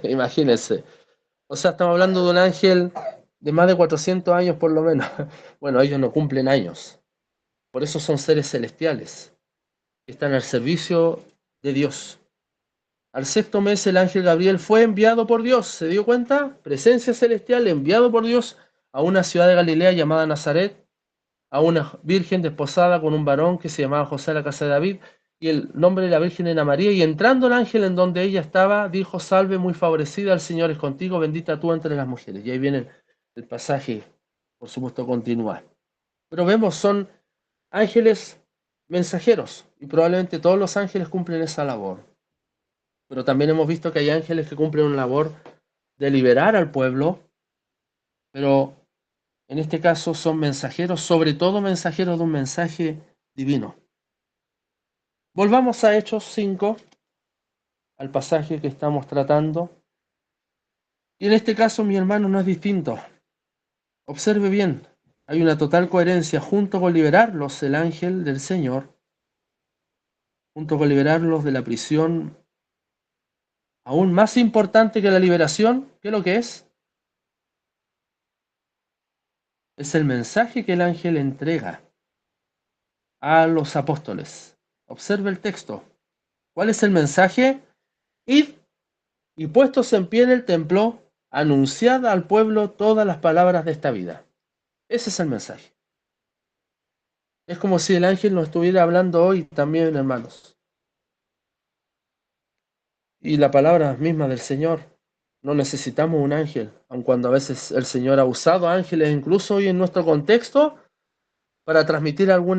Imagínense. O sea, estamos hablando de un ángel de más de 400 años por lo menos. Bueno, ellos no cumplen años. Por eso son seres celestiales, que están al servicio de Dios. Al sexto mes el ángel Gabriel fue enviado por Dios. ¿Se dio cuenta? Presencia celestial, enviado por Dios a una ciudad de Galilea llamada Nazaret, a una virgen desposada con un varón que se llamaba José de la casa de David, y el nombre de la virgen era María, y entrando el ángel en donde ella estaba, dijo, salve muy favorecida, el Señor es contigo, bendita tú entre las mujeres. Y ahí viene el pasaje, por supuesto, continúa. Pero vemos, son ángeles mensajeros, y probablemente todos los ángeles cumplen esa labor. Pero también hemos visto que hay ángeles que cumplen una labor de liberar al pueblo, pero en este caso son mensajeros, sobre todo mensajeros de un mensaje divino. Volvamos a Hechos 5, al pasaje que estamos tratando. Y en este caso, mi hermano, no es distinto. Observe bien, hay una total coherencia junto con liberarlos, el ángel del Señor, junto con liberarlos de la prisión, aún más importante que la liberación, ¿qué es lo que es? Es el mensaje que el ángel entrega a los apóstoles. Observe el texto. ¿Cuál es el mensaje? Id y puestos en pie en el templo, anunciad al pueblo todas las palabras de esta vida. Ese es el mensaje. Es como si el ángel nos estuviera hablando hoy también, hermanos. Y la palabra misma del Señor. No necesitamos un ángel, aun cuando a veces el Señor ha usado ángeles, incluso hoy en nuestro contexto, para transmitir algún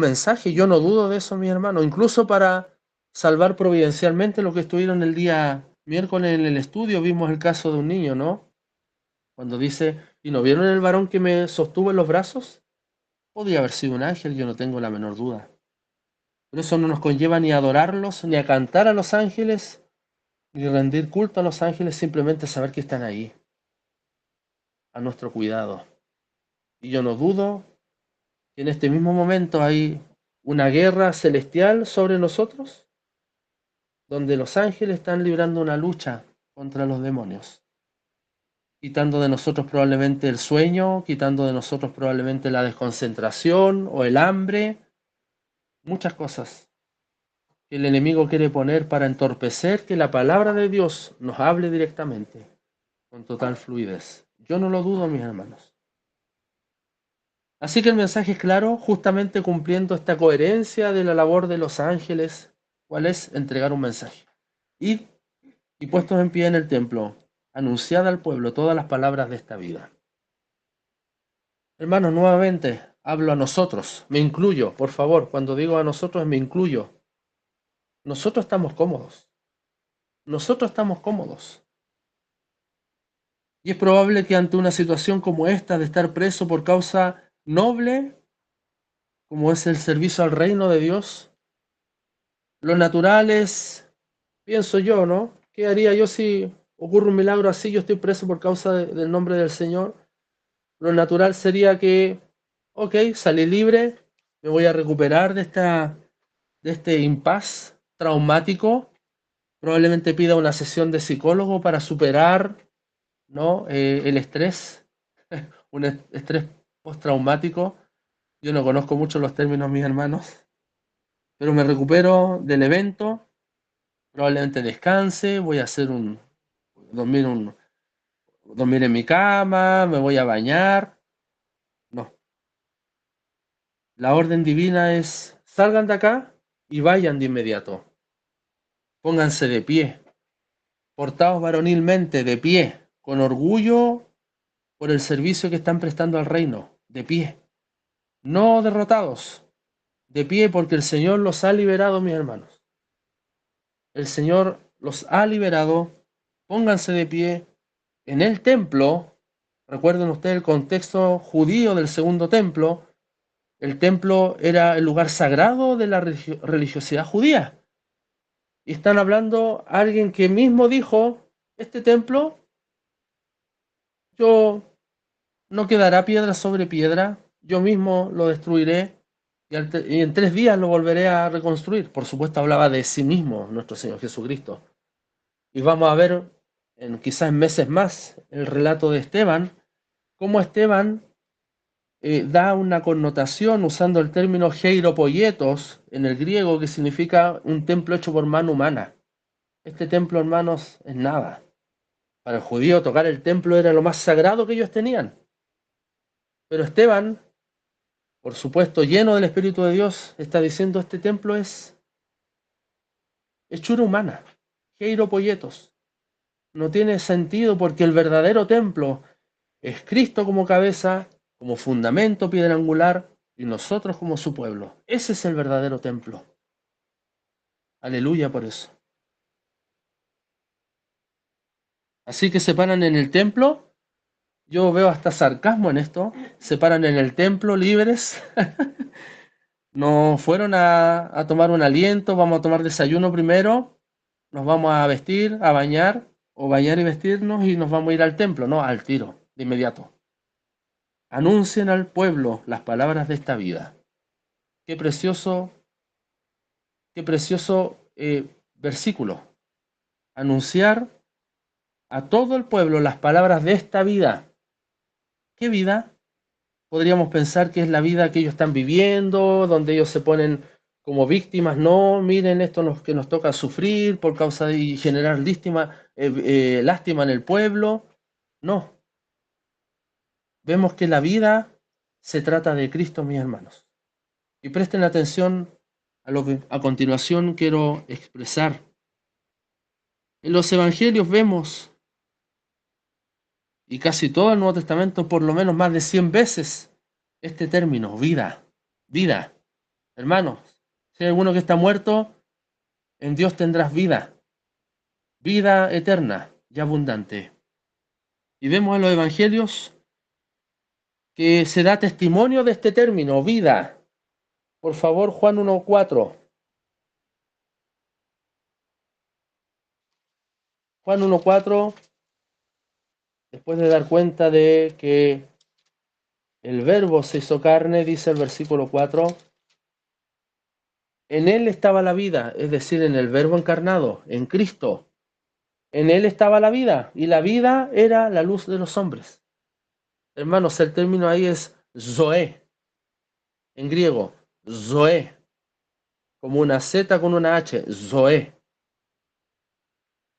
mensaje. Yo no dudo de eso, mi hermano. Incluso para salvar providencialmente lo que estuvieron el día miércoles en el estudio, vimos el caso de un niño, ¿no? Cuando dice, ¿y no vieron el varón que me sostuvo en los brazos? Podría haber sido un ángel, yo no tengo la menor duda. Pero eso no nos conlleva ni a adorarlos, ni a cantar a los ángeles, ni rendir culto a los ángeles, simplemente saber que están ahí, a nuestro cuidado. Y yo no dudo que en este mismo momento hay una guerra celestial sobre nosotros, donde los ángeles están librando una lucha contra los demonios. quitando de nosotros probablemente el sueño, quitando de nosotros probablemente la desconcentración o el hambre, muchas cosas que el enemigo quiere poner para entorpecer que la palabra de Dios nos hable directamente, con total fluidez. Yo no lo dudo, mis hermanos. Así que el mensaje es claro, justamente cumpliendo esta coherencia de la labor de los ángeles, ¿cuál es? Entregar un mensaje. Id y puestos en pie en el templo, anunciad al pueblo todas las palabras de esta vida. Hermanos, nuevamente hablo a nosotros, me incluyo, por favor, cuando digo a nosotros me incluyo. Nosotros estamos cómodos. Nosotros estamos cómodos. Y es probable que ante una situación como esta de estar preso por causa noble, como es el servicio al reino de Dios, lo natural es, pienso yo, ¿no? ¿Qué haría yo si ocurre un milagro así? Yo estoy preso por causa del nombre del Señor. Lo natural sería que, ok, salí libre, me voy a recuperar de este impas traumático, probablemente pida una sesión de psicólogo para superar, ¿no? El estrés, un estrés postraumático. Yo no conozco mucho los términos, mis hermanos, pero me recupero del evento, probablemente descanse, voy a hacer dormir, dormir en mi cama, me voy a bañar. No, la orden divina es salgan de acá y vayan de inmediato. Pónganse de pie, portaos varonilmente, de pie, con orgullo por el servicio que están prestando al reino, de pie, no derrotados, de pie porque el Señor los ha liberado, mis hermanos. El Señor los ha liberado, pónganse de pie en el templo. Recuerden ustedes el contexto judío del segundo templo. El templo era el lugar sagrado de la religiosidad judía. Y están hablando a alguien que mismo dijo, este templo, yo no quedará piedra sobre piedra, yo mismo lo destruiré y en 3 días lo volveré a reconstruir. Por supuesto hablaba de sí mismo nuestro Señor Jesucristo. Y vamos a ver, quizás en meses más, el relato de Esteban, cómo Esteban da una connotación usando el término heiropoietos en el griego, que significa un templo hecho por mano humana. Este templo, hermanos, es nada. Para el judío tocar el templo era lo más sagrado que ellos tenían. Pero Esteban, por supuesto, lleno del Espíritu de Dios, está diciendo este templo es hechura humana, heiropoietos. No tiene sentido porque el verdadero templo es Cristo como cabeza, como fundamento, piedra angular, y nosotros como su pueblo. Ese es el verdadero templo. Aleluya por eso. Así que se paran en el templo. Yo veo hasta sarcasmo en esto. Se paran en el templo libres. No fueron a tomar un aliento. Vamos a tomar desayuno primero. Nos vamos a vestir, a bañar, o bañar y vestirnos, y nos vamos a ir al templo. No, al tiro, de inmediato. Anuncien al pueblo las palabras de esta vida. Qué precioso, versículo. Anunciar a todo el pueblo las palabras de esta vida. ¿Qué vida? Podríamos pensar que es la vida que ellos están viviendo, donde ellos se ponen como víctimas. No, miren esto que nos toca sufrir por causa de generar lástima en el pueblo. No, vemos que la vida se trata de Cristo, mis hermanos. Y presten atención a lo que a continuación quiero expresar. En los evangelios vemos, y casi todo el Nuevo Testamento, por lo menos más de 100 veces, este término, vida, vida. Hermanos, si hay alguno que está muerto, en Dios tendrás vida, vida eterna y abundante. Y vemos en los evangelios que se da testimonio de este término, vida. Por favor, Juan 1:4. Juan 1:4, después de dar cuenta de que el verbo se hizo carne, dice el versículo 4, en él estaba la vida, es decir, en el verbo encarnado, en Cristo. En él estaba la vida, y la vida era la luz de los hombres. Hermanos, el término ahí es zoe, en griego, zoe, como una Z con una H, zoe.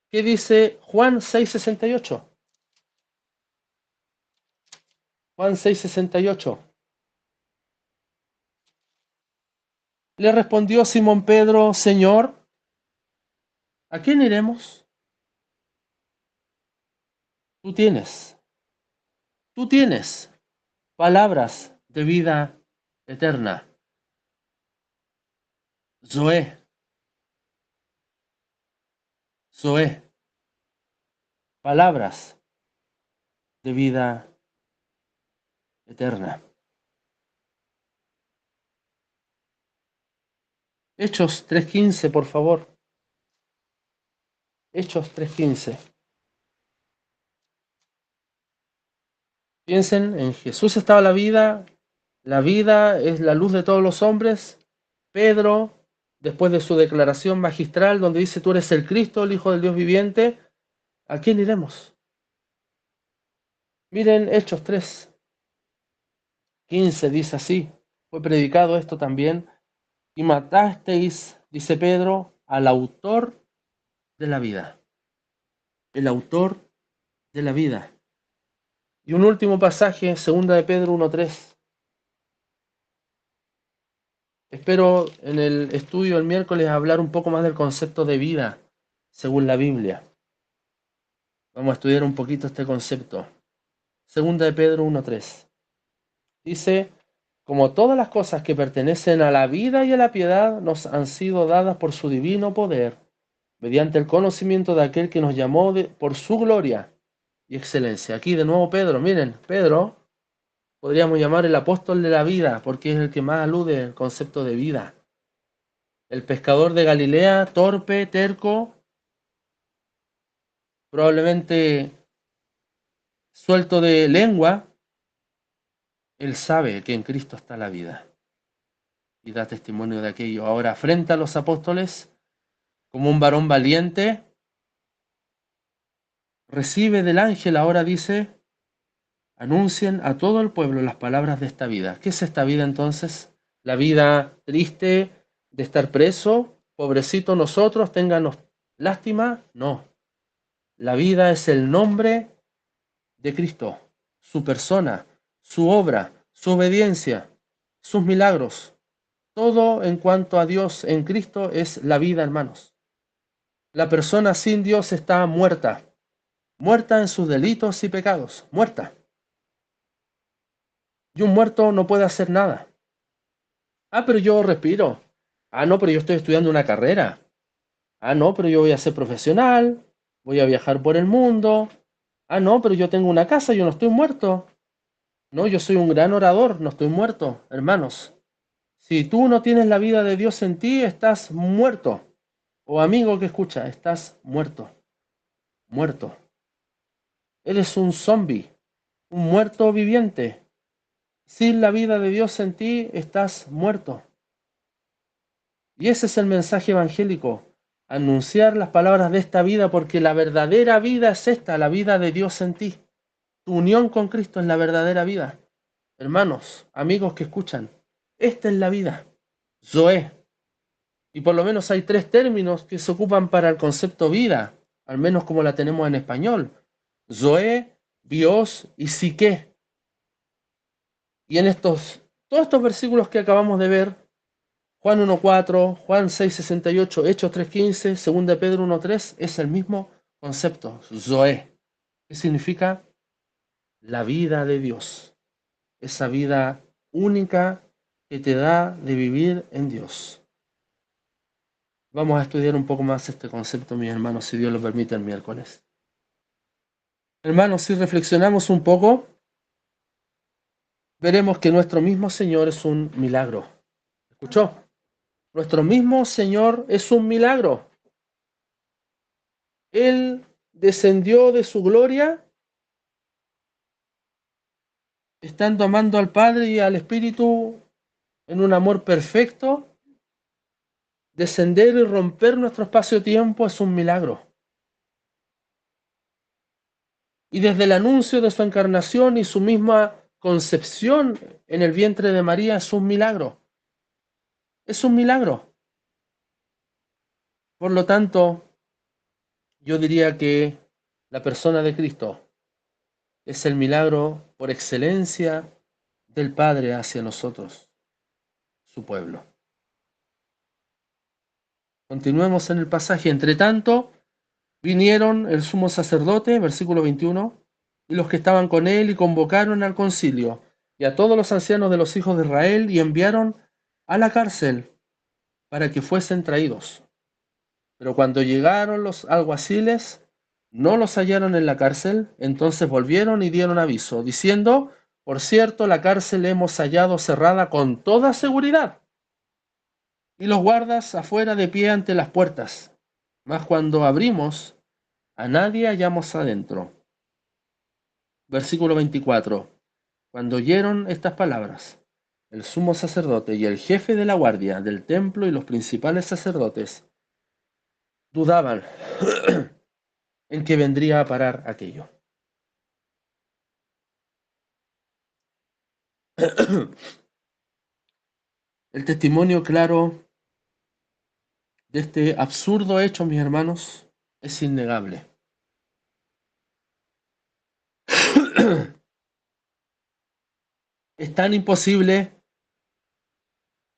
¿Qué dice Juan 6:68? Juan 6:68. Le respondió Simón Pedro, Señor, ¿a quién iremos? Tú tienes, tú tienes palabras de vida eterna. Zoé, Zoé, palabras de vida eterna. Hechos 3:15, por favor. Hechos 3:15. Piensen, en Jesús estaba la vida es la luz de todos los hombres. Pedro, después de su declaración magistral, donde dice, tú eres el Cristo, el Hijo del Dios viviente, ¿a quién iremos? Miren Hechos 3:15, dice así, fue predicado esto también, y matasteis, dice Pedro, al autor de la vida. El autor de la vida. Y un último pasaje, 2 de Pedro 1:3. Espero en el estudio el miércoles hablar un poco más del concepto de vida, según la Biblia. Vamos a estudiar un poquito este concepto. 2 de Pedro 1:3. Dice, como todas las cosas que pertenecen a la vida y a la piedad nos han sido dadas por su divino poder, mediante el conocimiento de aquel que nos llamó por su gloria y excelencia. Aquí de nuevo Pedro, miren, Pedro podríamos llamar el apóstol de la vida, porque es el que más alude al concepto de vida. El pescador de Galilea, torpe, terco, probablemente suelto de lengua, él sabe que en Cristo está la vida y da testimonio de aquello. Ahora, frente a los apóstoles, como un varón valiente, recibe del ángel, ahora dice, anuncien a todo el pueblo las palabras de esta vida. ¿Qué es esta vida entonces? La vida triste de estar preso, pobrecito nosotros, ténganos lástima. No, la vida es el nombre de Cristo, su persona, su obra, su obediencia, sus milagros. Todo en cuanto a Dios en Cristo es la vida, hermanos. La persona sin Dios está muerta, muerta en sus delitos y pecados, muerta. Y un muerto no puede hacer nada. Ah, pero yo respiro. Ah, no, pero yo estoy estudiando una carrera. Ah, no, pero yo voy a ser profesional, voy a viajar por el mundo. Ah, no, pero yo tengo una casa, yo no estoy muerto. No, yo soy un gran orador, no estoy muerto, hermanos. Si tú no tienes la vida de Dios en ti, estás muerto. O amigo que escucha, estás muerto, muerto. Eres un zombie, un muerto viviente. Sin la vida de Dios en ti, estás muerto. Y ese es el mensaje evangélico, anunciar las palabras de esta vida, porque la verdadera vida es esta, la vida de Dios en ti. Tu unión con Cristo es la verdadera vida. Hermanos, amigos que escuchan, esta es la vida, Zoé. Y por lo menos hay tres términos que se ocupan para el concepto vida, al menos como la tenemos en español. Zoé, bios y psique. Y en todos estos versículos que acabamos de ver, Juan 1:4, Juan 6:68, Hechos 3:15, 2 de Pedro 1:3, es el mismo concepto, Zoé, que significa la vida de Dios, esa vida única que te da de vivir en Dios. Vamos a estudiar un poco más este concepto, mis hermanos, si Dios lo permite, el miércoles. Hermanos, si reflexionamos un poco, veremos que nuestro mismo Señor es un milagro. ¿Escuchó? Nuestro mismo Señor es un milagro. Él descendió de su gloria, estando amando al Padre y al Espíritu en un amor perfecto. Descender y romper nuestro espacio-tiempo es un milagro. Y desde el anuncio de su encarnación y su misma concepción en el vientre de María es un milagro. Es un milagro. Por lo tanto, yo diría que la persona de Cristo es el milagro por excelencia del Padre hacia nosotros, su pueblo. Continuemos en el pasaje. Entre tanto, vinieron el sumo sacerdote, versículo 21, y los que estaban con él, y convocaron al concilio y a todos los ancianos de los hijos de Israel, y enviaron a la cárcel para que fuesen traídos. Pero cuando llegaron los alguaciles, no los hallaron en la cárcel, entonces volvieron y dieron aviso, diciendo: por cierto, la cárcel hemos hallado cerrada con toda seguridad, y los guardas afuera de pie ante las puertas. Mas cuando abrimos, a nadie hallamos adentro. Versículo 24. Cuando oyeron estas palabras, el sumo sacerdote y el jefe de la guardia del templo y los principales sacerdotes dudaban en que vendría a parar aquello. El testimonio claro de este absurdo hecho, mis hermanos, es innegable. Es tan imposible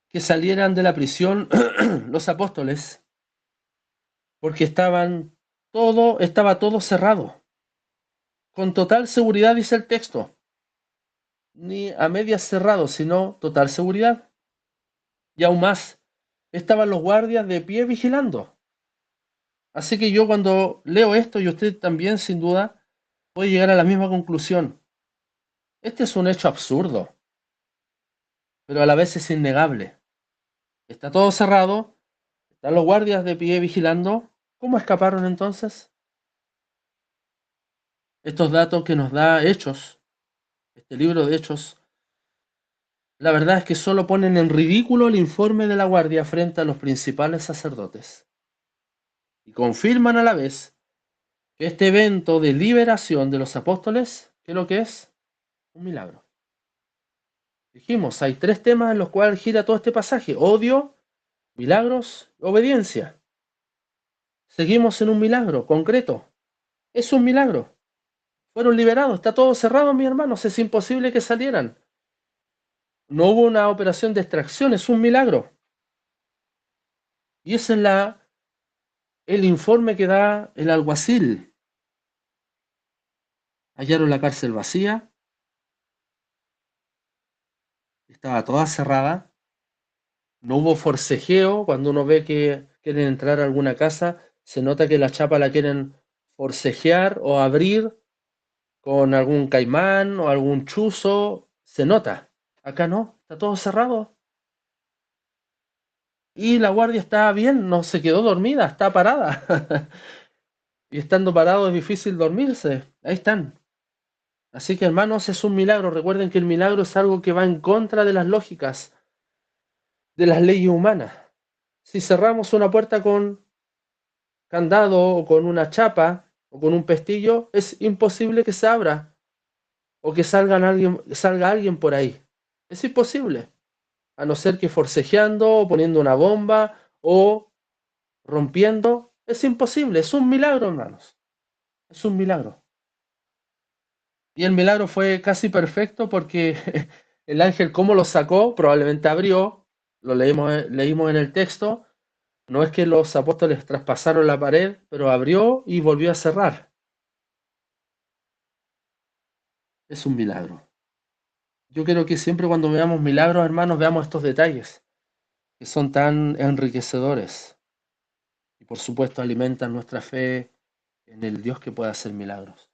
que salieran de la prisión los apóstoles porque estaba todo cerrado. Con total seguridad, dice el texto. Ni a medias cerrado, sino total seguridad. Y aún más, estaban los guardias de pie vigilando. Así que yo cuando leo esto, y usted también sin duda, puede llegar a la misma conclusión. Este es un hecho absurdo, pero a la vez es innegable. Está todo cerrado, están los guardias de pie vigilando. ¿Cómo escaparon entonces? Estos datos que nos da Hechos, este libro de Hechos, la verdad es que solo ponen en ridículo el informe de la guardia frente a los principales sacerdotes. Y confirman a la vez que este evento de liberación de los apóstoles, ¿qué es lo que es? Un milagro. Dijimos, hay tres temas en los cuales gira todo este pasaje: odio, milagros, obediencia. Seguimos en un milagro concreto. Es un milagro. Fueron liberados, está todo cerrado, mis hermanos, es imposible que salieran. No hubo una operación de extracción, es un milagro. Y ese es el informe que da el alguacil. Hallaron la cárcel vacía, estaba toda cerrada, no hubo forcejeo. Cuando uno ve que quieren entrar a alguna casa, se nota que la chapa la quieren forcejear o abrir con algún caimán o algún chuzo, se nota. Acá no, está todo cerrado. Y la guardia está bien, no se quedó dormida, está parada. Y estando parado es difícil dormirse. Ahí están. Así que, hermanos, es un milagro. Recuerden que el milagro es algo que va en contra de las lógicas, de las leyes humanas. Si cerramos una puerta con candado o con una chapa o con un pestillo, es imposible que se abra o que salga alguien por ahí. Es imposible, a no ser que forcejeando o poniendo una bomba o rompiendo. Es imposible, es un milagro, hermanos. Es un milagro. Y el milagro fue casi perfecto porque el ángel, ¿cómo lo sacó? Probablemente abrió, leímos en el texto. No es que los apóstoles traspasaron la pared, pero abrió y volvió a cerrar. Es un milagro. Yo creo que siempre cuando veamos milagros, hermanos, veamos estos detalles que son tan enriquecedores y por supuesto alimentan nuestra fe en el Dios que puede hacer milagros.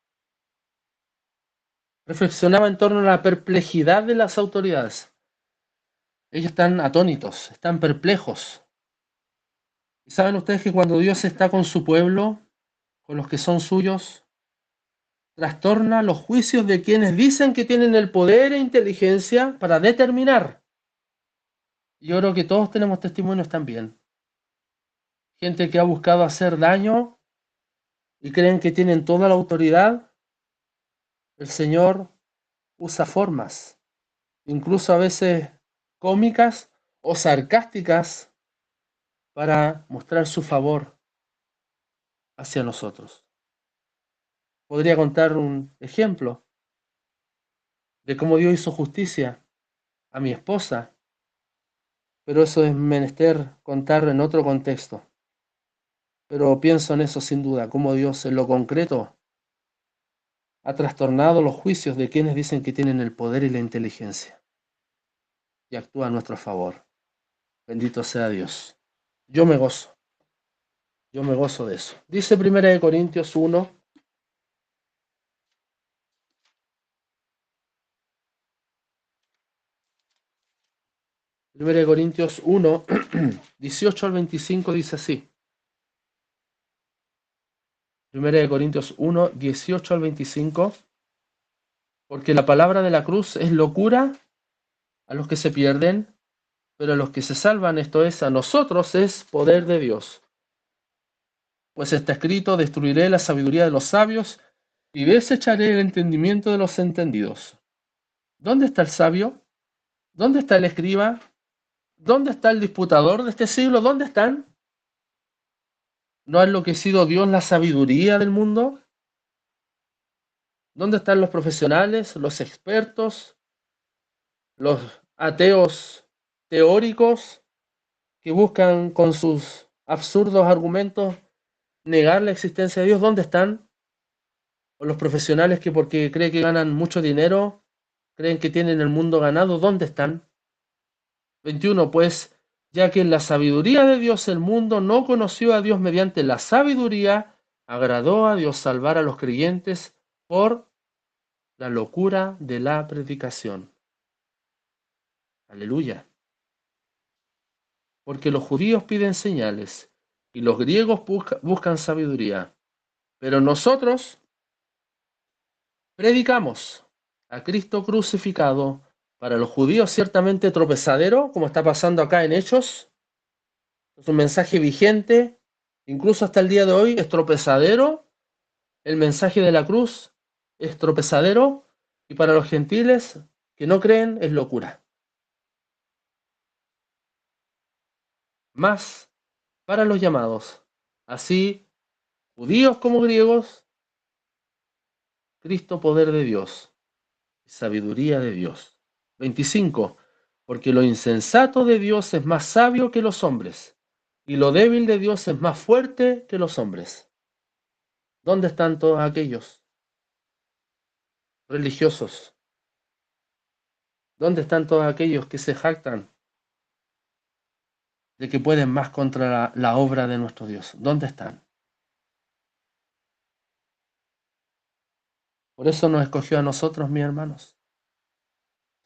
Reflexionaba en torno a la perplejidad de las autoridades. Ellos están atónitos, están perplejos. ¿Y saben ustedes que cuando Dios está con su pueblo, con los que son suyos, trastorna los juicios de quienes dicen que tienen el poder e inteligencia para determinar? Yo creo que todos tenemos testimonios también. Gente que ha buscado hacer daño y creen que tienen toda la autoridad el Señor usa formas, incluso a veces cómicas o sarcásticas, para mostrar su favor hacia nosotros. Podría contar un ejemplo de cómo Dios hizo justicia a mi esposa, pero eso es menester contar en otro contexto. Pero pienso en eso sin duda, cómo Dios en lo concreto ha trastornado los juicios de quienes dicen que tienen el poder y la inteligencia y actúa a nuestro favor. Bendito sea Dios. Yo me gozo, yo me gozo de eso. Dice 1 Corintios 1, 1 Corintios 1, 18 al 25 dice así. 1 Corintios 1, 18 al 25. Porque la palabra de la cruz es locura a los que se pierden, pero a los que se salvan, esto es, a nosotros, es poder de Dios. Pues está escrito, destruiré la sabiduría de los sabios y desecharé el entendimiento de los entendidos. ¿Dónde está el sabio? ¿Dónde está el escriba? ¿Dónde está el disputador de este siglo? ¿Dónde están? ¿No ha enloquecido Dios la sabiduría del mundo? ¿Dónde están los profesionales, los expertos, los ateos teóricos que buscan con sus absurdos argumentos negar la existencia de Dios? ¿Dónde están? ¿O los profesionales que porque creen que ganan mucho dinero, creen que tienen el mundo ganado? ¿Dónde están? 21. Pues, ya que en la sabiduría de Dios el mundo no conoció a Dios mediante la sabiduría, agradó a Dios salvar a los creyentes por la locura de la predicación. Aleluya. Porque los judíos piden señales y los griegos buscan sabiduría. Pero nosotros predicamos a Cristo crucificado, para los judíos ciertamente tropezadero, como está pasando acá en Hechos. Es un mensaje vigente, incluso hasta el día de hoy es tropezadero. El mensaje de la cruz es tropezadero, y para los gentiles que no creen es locura. Más para los llamados, así judíos como griegos, Cristo poder de Dios, sabiduría de Dios. 25. Porque lo insensato de Dios es más sabio que los hombres, y lo débil de Dios es más fuerte que los hombres. ¿Dónde están todos aquellos religiosos? ¿Dónde están todos aquellos que se jactan de que pueden más contra la obra de nuestro Dios? ¿Dónde están? Por eso nos escogió a nosotros, mis hermanos.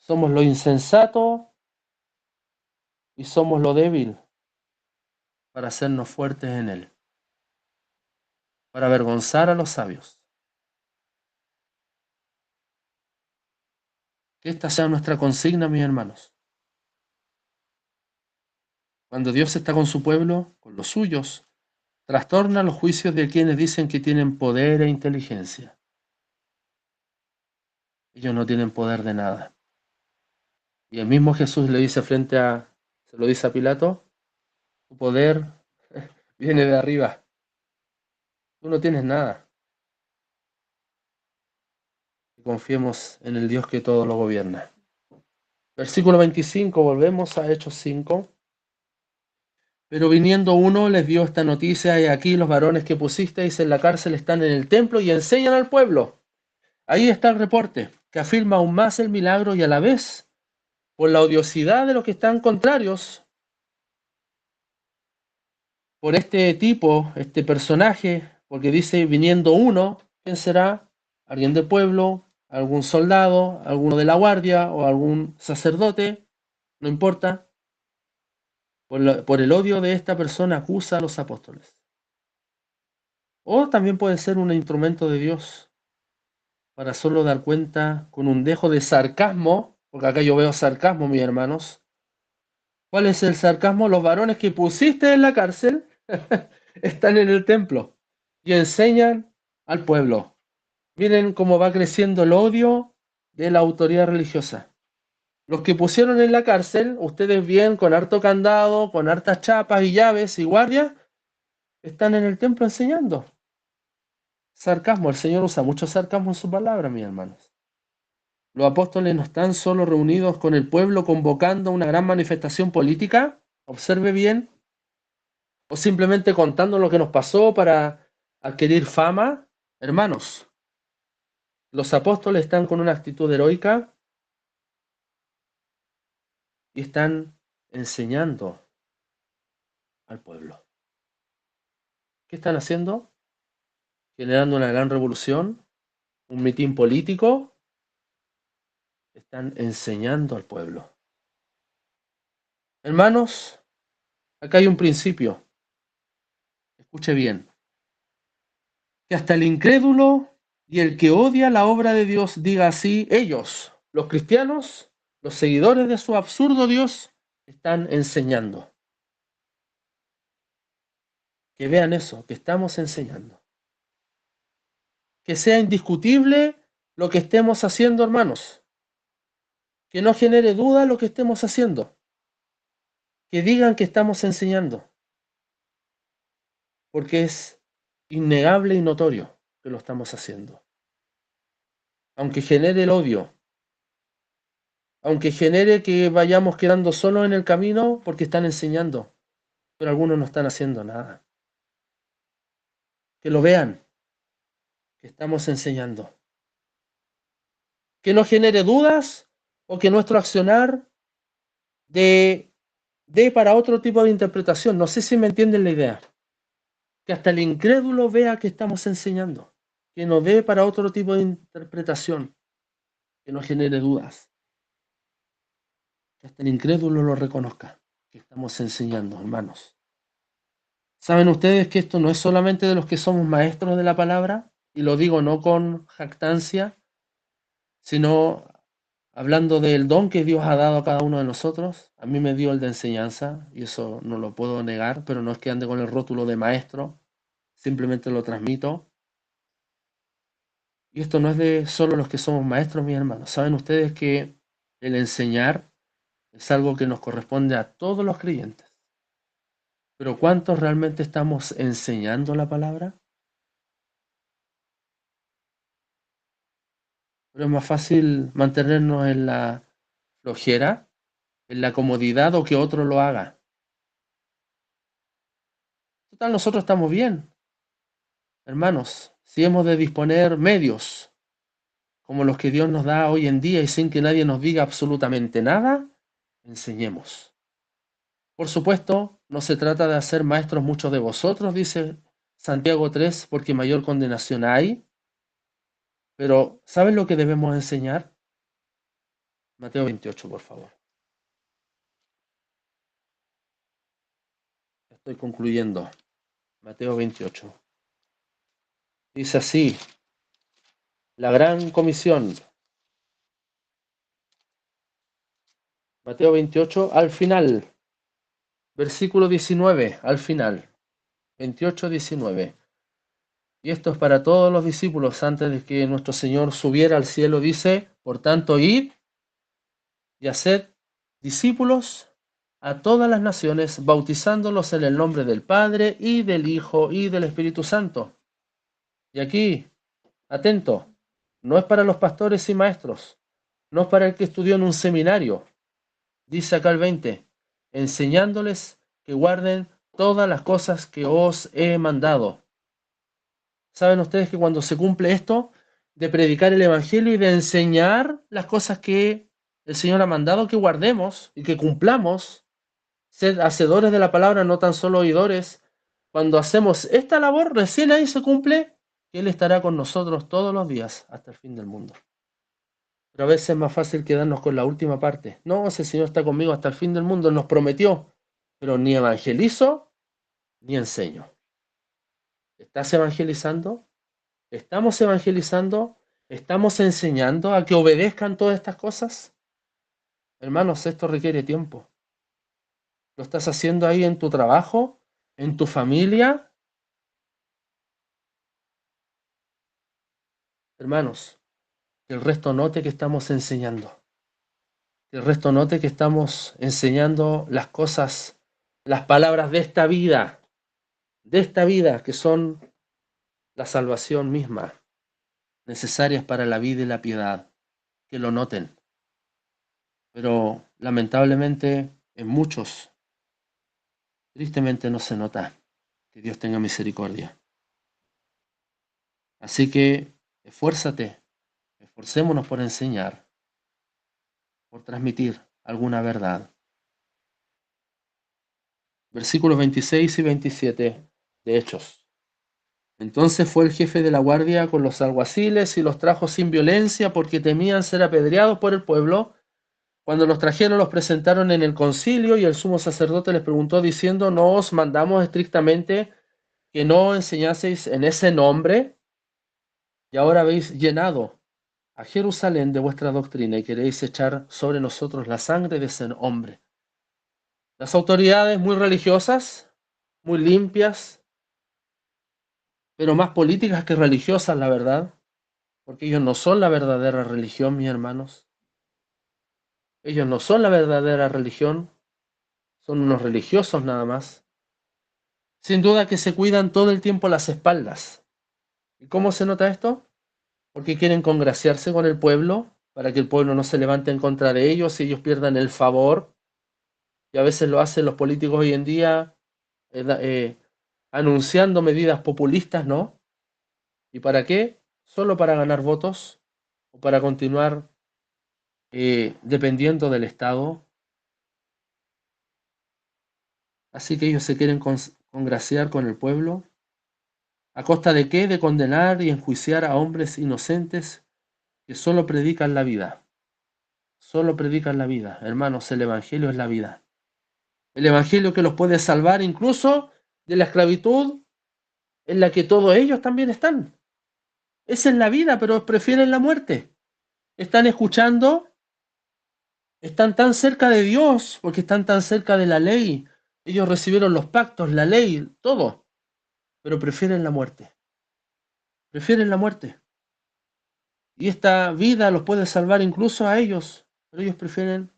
Somos lo insensato y somos lo débil para hacernos fuertes en Él, para avergonzar a los sabios. Que esta sea nuestra consigna, mis hermanos. Cuando Dios está con su pueblo, con los suyos, trastorna los juicios de quienes dicen que tienen poder e inteligencia. Ellos no tienen poder de nada. Y el mismo Jesús le dice se lo dice a Pilato, tu poder viene de arriba. Tú no tienes nada. Y confiemos en el Dios que todo lo gobierna. Versículo 25, volvemos a Hechos 5. Pero viniendo uno les dio esta noticia, y aquí los varones que pusisteis en la cárcel están en el templo y enseñan al pueblo. Ahí está el reporte, que afirma aún más el milagro, y a la vez, por la odiosidad de los que están contrarios, por este tipo, este personaje, porque dice viniendo uno, ¿quién será? ¿Alguien del pueblo? ¿Algún soldado? ¿Alguno de la guardia? ¿O algún sacerdote? No importa. Por el odio de esta persona acusa a los apóstoles. O también puede ser un instrumento de Dios para solo dar cuenta con un dejo de sarcasmo, porque acá yo veo sarcasmo, mis hermanos. ¿Cuál es el sarcasmo? Los varones que pusiste en la cárcel están en el templo y enseñan al pueblo. Miren cómo va creciendo el odio de la autoridad religiosa. Los que pusieron en la cárcel, ustedes bien, con harto candado, con hartas chapas y llaves y guardias, están en el templo enseñando. Sarcasmo, el Señor usa mucho sarcasmo en su palabra, mis hermanos. Los apóstoles no están solo reunidos con el pueblo convocando una gran manifestación política, observe bien, o simplemente contando lo que nos pasó para adquirir fama. Hermanos, los apóstoles están con una actitud heroica y están enseñando al pueblo. ¿Qué están haciendo? Generando una gran revolución, un mitin político. Están enseñando al pueblo. Hermanos, acá hay un principio. Escuche bien. Que hasta el incrédulo y el que odia la obra de Dios diga así, ellos, los cristianos, los seguidores de su absurdo Dios, están enseñando. Que vean eso, que estamos enseñando. Que sea indiscutible lo que estemos haciendo, hermanos. Que no genere duda lo que estemos haciendo. Que digan que estamos enseñando. Porque es innegable y notorio que lo estamos haciendo. Aunque genere el odio, aunque genere que vayamos quedando solos en el camino porque están enseñando, pero algunos no están haciendo nada. Que lo vean, que estamos enseñando. Que no genere dudas o que nuestro accionar dé para otro tipo de interpretación. No sé si me entienden la idea. Que hasta el incrédulo vea que estamos enseñando. Que no dé para otro tipo de interpretación. Que no genere dudas. Que hasta el incrédulo lo reconozca. Que estamos enseñando, hermanos. ¿Saben ustedes que esto no es solamente de los que somos maestros de la palabra? Y lo digo no con jactancia, sino hablando del don que Dios ha dado a cada uno de nosotros. A mí me dio el de enseñanza, y eso no lo puedo negar, pero no es que ande con el rótulo de maestro, simplemente lo transmito. Y esto no es de solo los que somos maestros, mis hermanos. ¿Saben ustedes que el enseñar es algo que nos corresponde a todos los creyentes? Pero ¿cuántos realmente estamos enseñando la palabra? Pero es más fácil mantenernos en la flojera, en la comodidad o que otro lo haga. Total, nosotros estamos bien, hermanos. Si hemos de disponer medios como los que Dios nos da hoy en día y sin que nadie nos diga absolutamente nada, enseñemos. Por supuesto, no se trata de hacer maestros muchos de vosotros, dice Santiago 3, porque mayor condenación hay. Pero, ¿saben lo que debemos enseñar? Mateo 28, por favor. Estoy concluyendo. Mateo 28. Dice así, la gran comisión. Mateo 28, al final. Versículo 19, al final. 28, 19. Y esto es para todos los discípulos antes de que nuestro Señor subiera al cielo. Dice, por tanto, id y haced discípulos a todas las naciones, bautizándolos en el nombre del Padre y del Hijo y del Espíritu Santo. Y aquí, atento, no es para los pastores y maestros, no es para el que estudió en un seminario. Dice acá el 20, enseñándoles que guarden todas las cosas que os he mandado. ¿Saben ustedes que cuando se cumple esto de predicar el Evangelio y de enseñar las cosas que el Señor ha mandado que guardemos y que cumplamos, ser hacedores de la palabra, no tan solo oidores, cuando hacemos esta labor, recién ahí se cumple que Él estará con nosotros todos los días hasta el fin del mundo? Pero a veces es más fácil quedarnos con la última parte. No, ese Señor está conmigo hasta el fin del mundo, nos prometió, pero ni evangelizo ni enseño. ¿Estás evangelizando? ¿Estamos evangelizando? ¿Estamos enseñando a que obedezcan todas estas cosas? Hermanos, esto requiere tiempo. ¿Lo estás haciendo ahí en tu trabajo? ¿En tu familia? hermanos, que el resto note que estamos enseñando. Que el resto note que estamos enseñando las cosas, las palabras de esta vida, que son la salvación misma, necesarias para la vida y la piedad. Que lo noten. Pero lamentablemente en muchos, tristemente no se nota. Que Dios tenga misericordia. Así que esfuérzate, esforcémonos por enseñar, por transmitir alguna verdad. Versículos 26 y 27 de Hechos. Entonces fue el jefe de la guardia con los alguaciles y los trajo sin violencia porque temían ser apedreados por el pueblo. Cuando los trajeron, los presentaron en el concilio y el sumo sacerdote les preguntó diciendo: ¿no os mandamos estrictamente que no enseñaseis en ese nombre? Y ahora habéis llenado a Jerusalén de vuestra doctrina y queréis echar sobre nosotros la sangre de ese hombre. Las autoridades muy religiosas, muy limpias, pero más políticas que religiosas, la verdad, porque ellos no son la verdadera religión, mis hermanos. Ellos no son la verdadera religión, son unos religiosos nada más. Sin duda que se cuidan todo el tiempo las espaldas. ¿Y cómo se nota esto? Porque quieren congraciarse con el pueblo, para que el pueblo no se levante en contra de ellos y ellos pierdan el favor. Y a veces lo hacen los políticos hoy en día, anunciando medidas populistas, ¿no? ¿Y para qué? Solo para ganar votos o para continuar dependiendo del Estado. Así que ellos se quieren congraciar con el pueblo. ¿A costa de qué? De condenar y enjuiciar a hombres inocentes que solo predican la vida. Solo predican la vida. Hermanos, el Evangelio es la vida. El Evangelio que los puede salvar incluso de la esclavitud en la que todos ellos también están. Esa es la vida, pero prefieren la muerte. Están escuchando, están tan cerca de Dios, porque están tan cerca de la ley. Ellos recibieron los pactos, la ley, todo, pero prefieren la muerte. Prefieren la muerte. Y esta vida los puede salvar incluso a ellos, pero ellos prefieren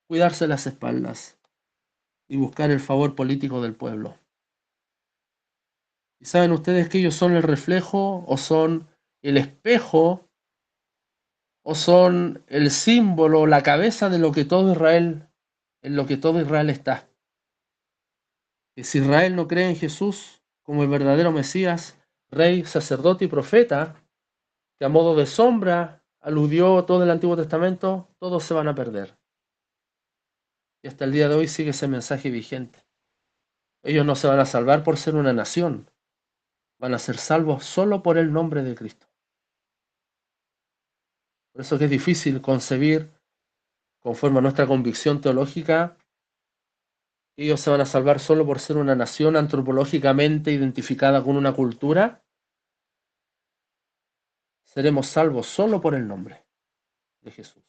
cuidarse las espaldas y buscar el favor político del pueblo. ¿Y saben ustedes que ellos son el reflejo o son el espejo o son el símbolo, la cabeza de lo que todo Israel, en lo que todo Israel está? Que si Israel no cree en Jesús como el verdadero Mesías, rey, sacerdote y profeta, que a modo de sombra aludió todo el Antiguo Testamento, todos se van a perder. Y hasta el día de hoy sigue ese mensaje vigente. Ellos no se van a salvar por ser una nación, van a ser salvos solo por el nombre de Cristo. Por eso que es difícil concebir, conforme a nuestra convicción teológica, que ellos se van a salvar solo por ser una nación antropológicamente identificada con una cultura. Seremos salvos solo por el nombre de Jesús.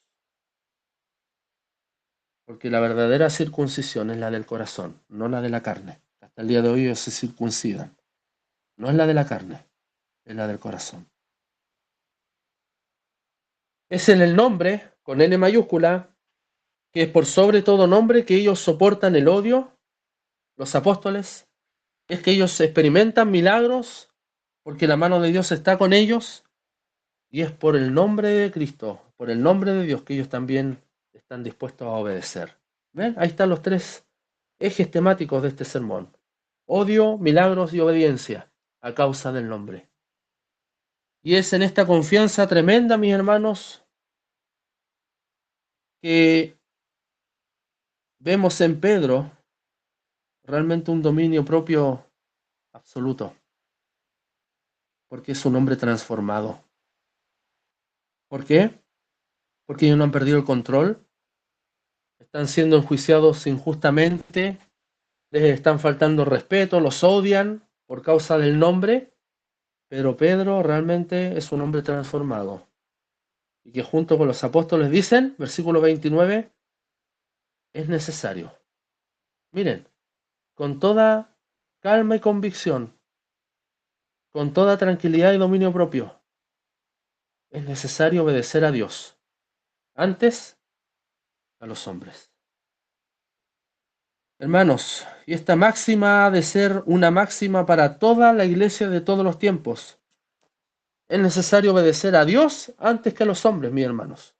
Porque la verdadera circuncisión es la del corazón, no la de la carne. Hasta el día de hoy ellos se circuncidan. No es la de la carne, es la del corazón. Es en el nombre, con N mayúscula, que es por sobre todo nombre que ellos soportan el odio, los apóstoles, es que ellos experimentan milagros porque la mano de Dios está con ellos y es por el nombre de Cristo, por el nombre de Dios que ellos también están dispuestos a obedecer. ¿Ven? Ahí están los tres ejes temáticos de este sermón. Odio, milagros y obediencia a causa del nombre. Y es en esta confianza tremenda, mis hermanos, que vemos en Pedro realmente un dominio propio absoluto, porque es un hombre transformado. ¿Por qué? Porque ellos no han perdido el control, están siendo enjuiciados injustamente, les están faltando respeto, los odian por causa del nombre, pero Pedro realmente es un hombre transformado. Y que junto con los apóstoles dicen, versículo 29, es necesario. Miren, con toda calma y convicción, con toda tranquilidad y dominio propio, es necesario obedecer a Dios antes a los hombres. Hermanos, y esta máxima ha de ser una máxima para toda la iglesia de todos los tiempos. Es necesario obedecer a Dios antes que a los hombres, mis hermanos.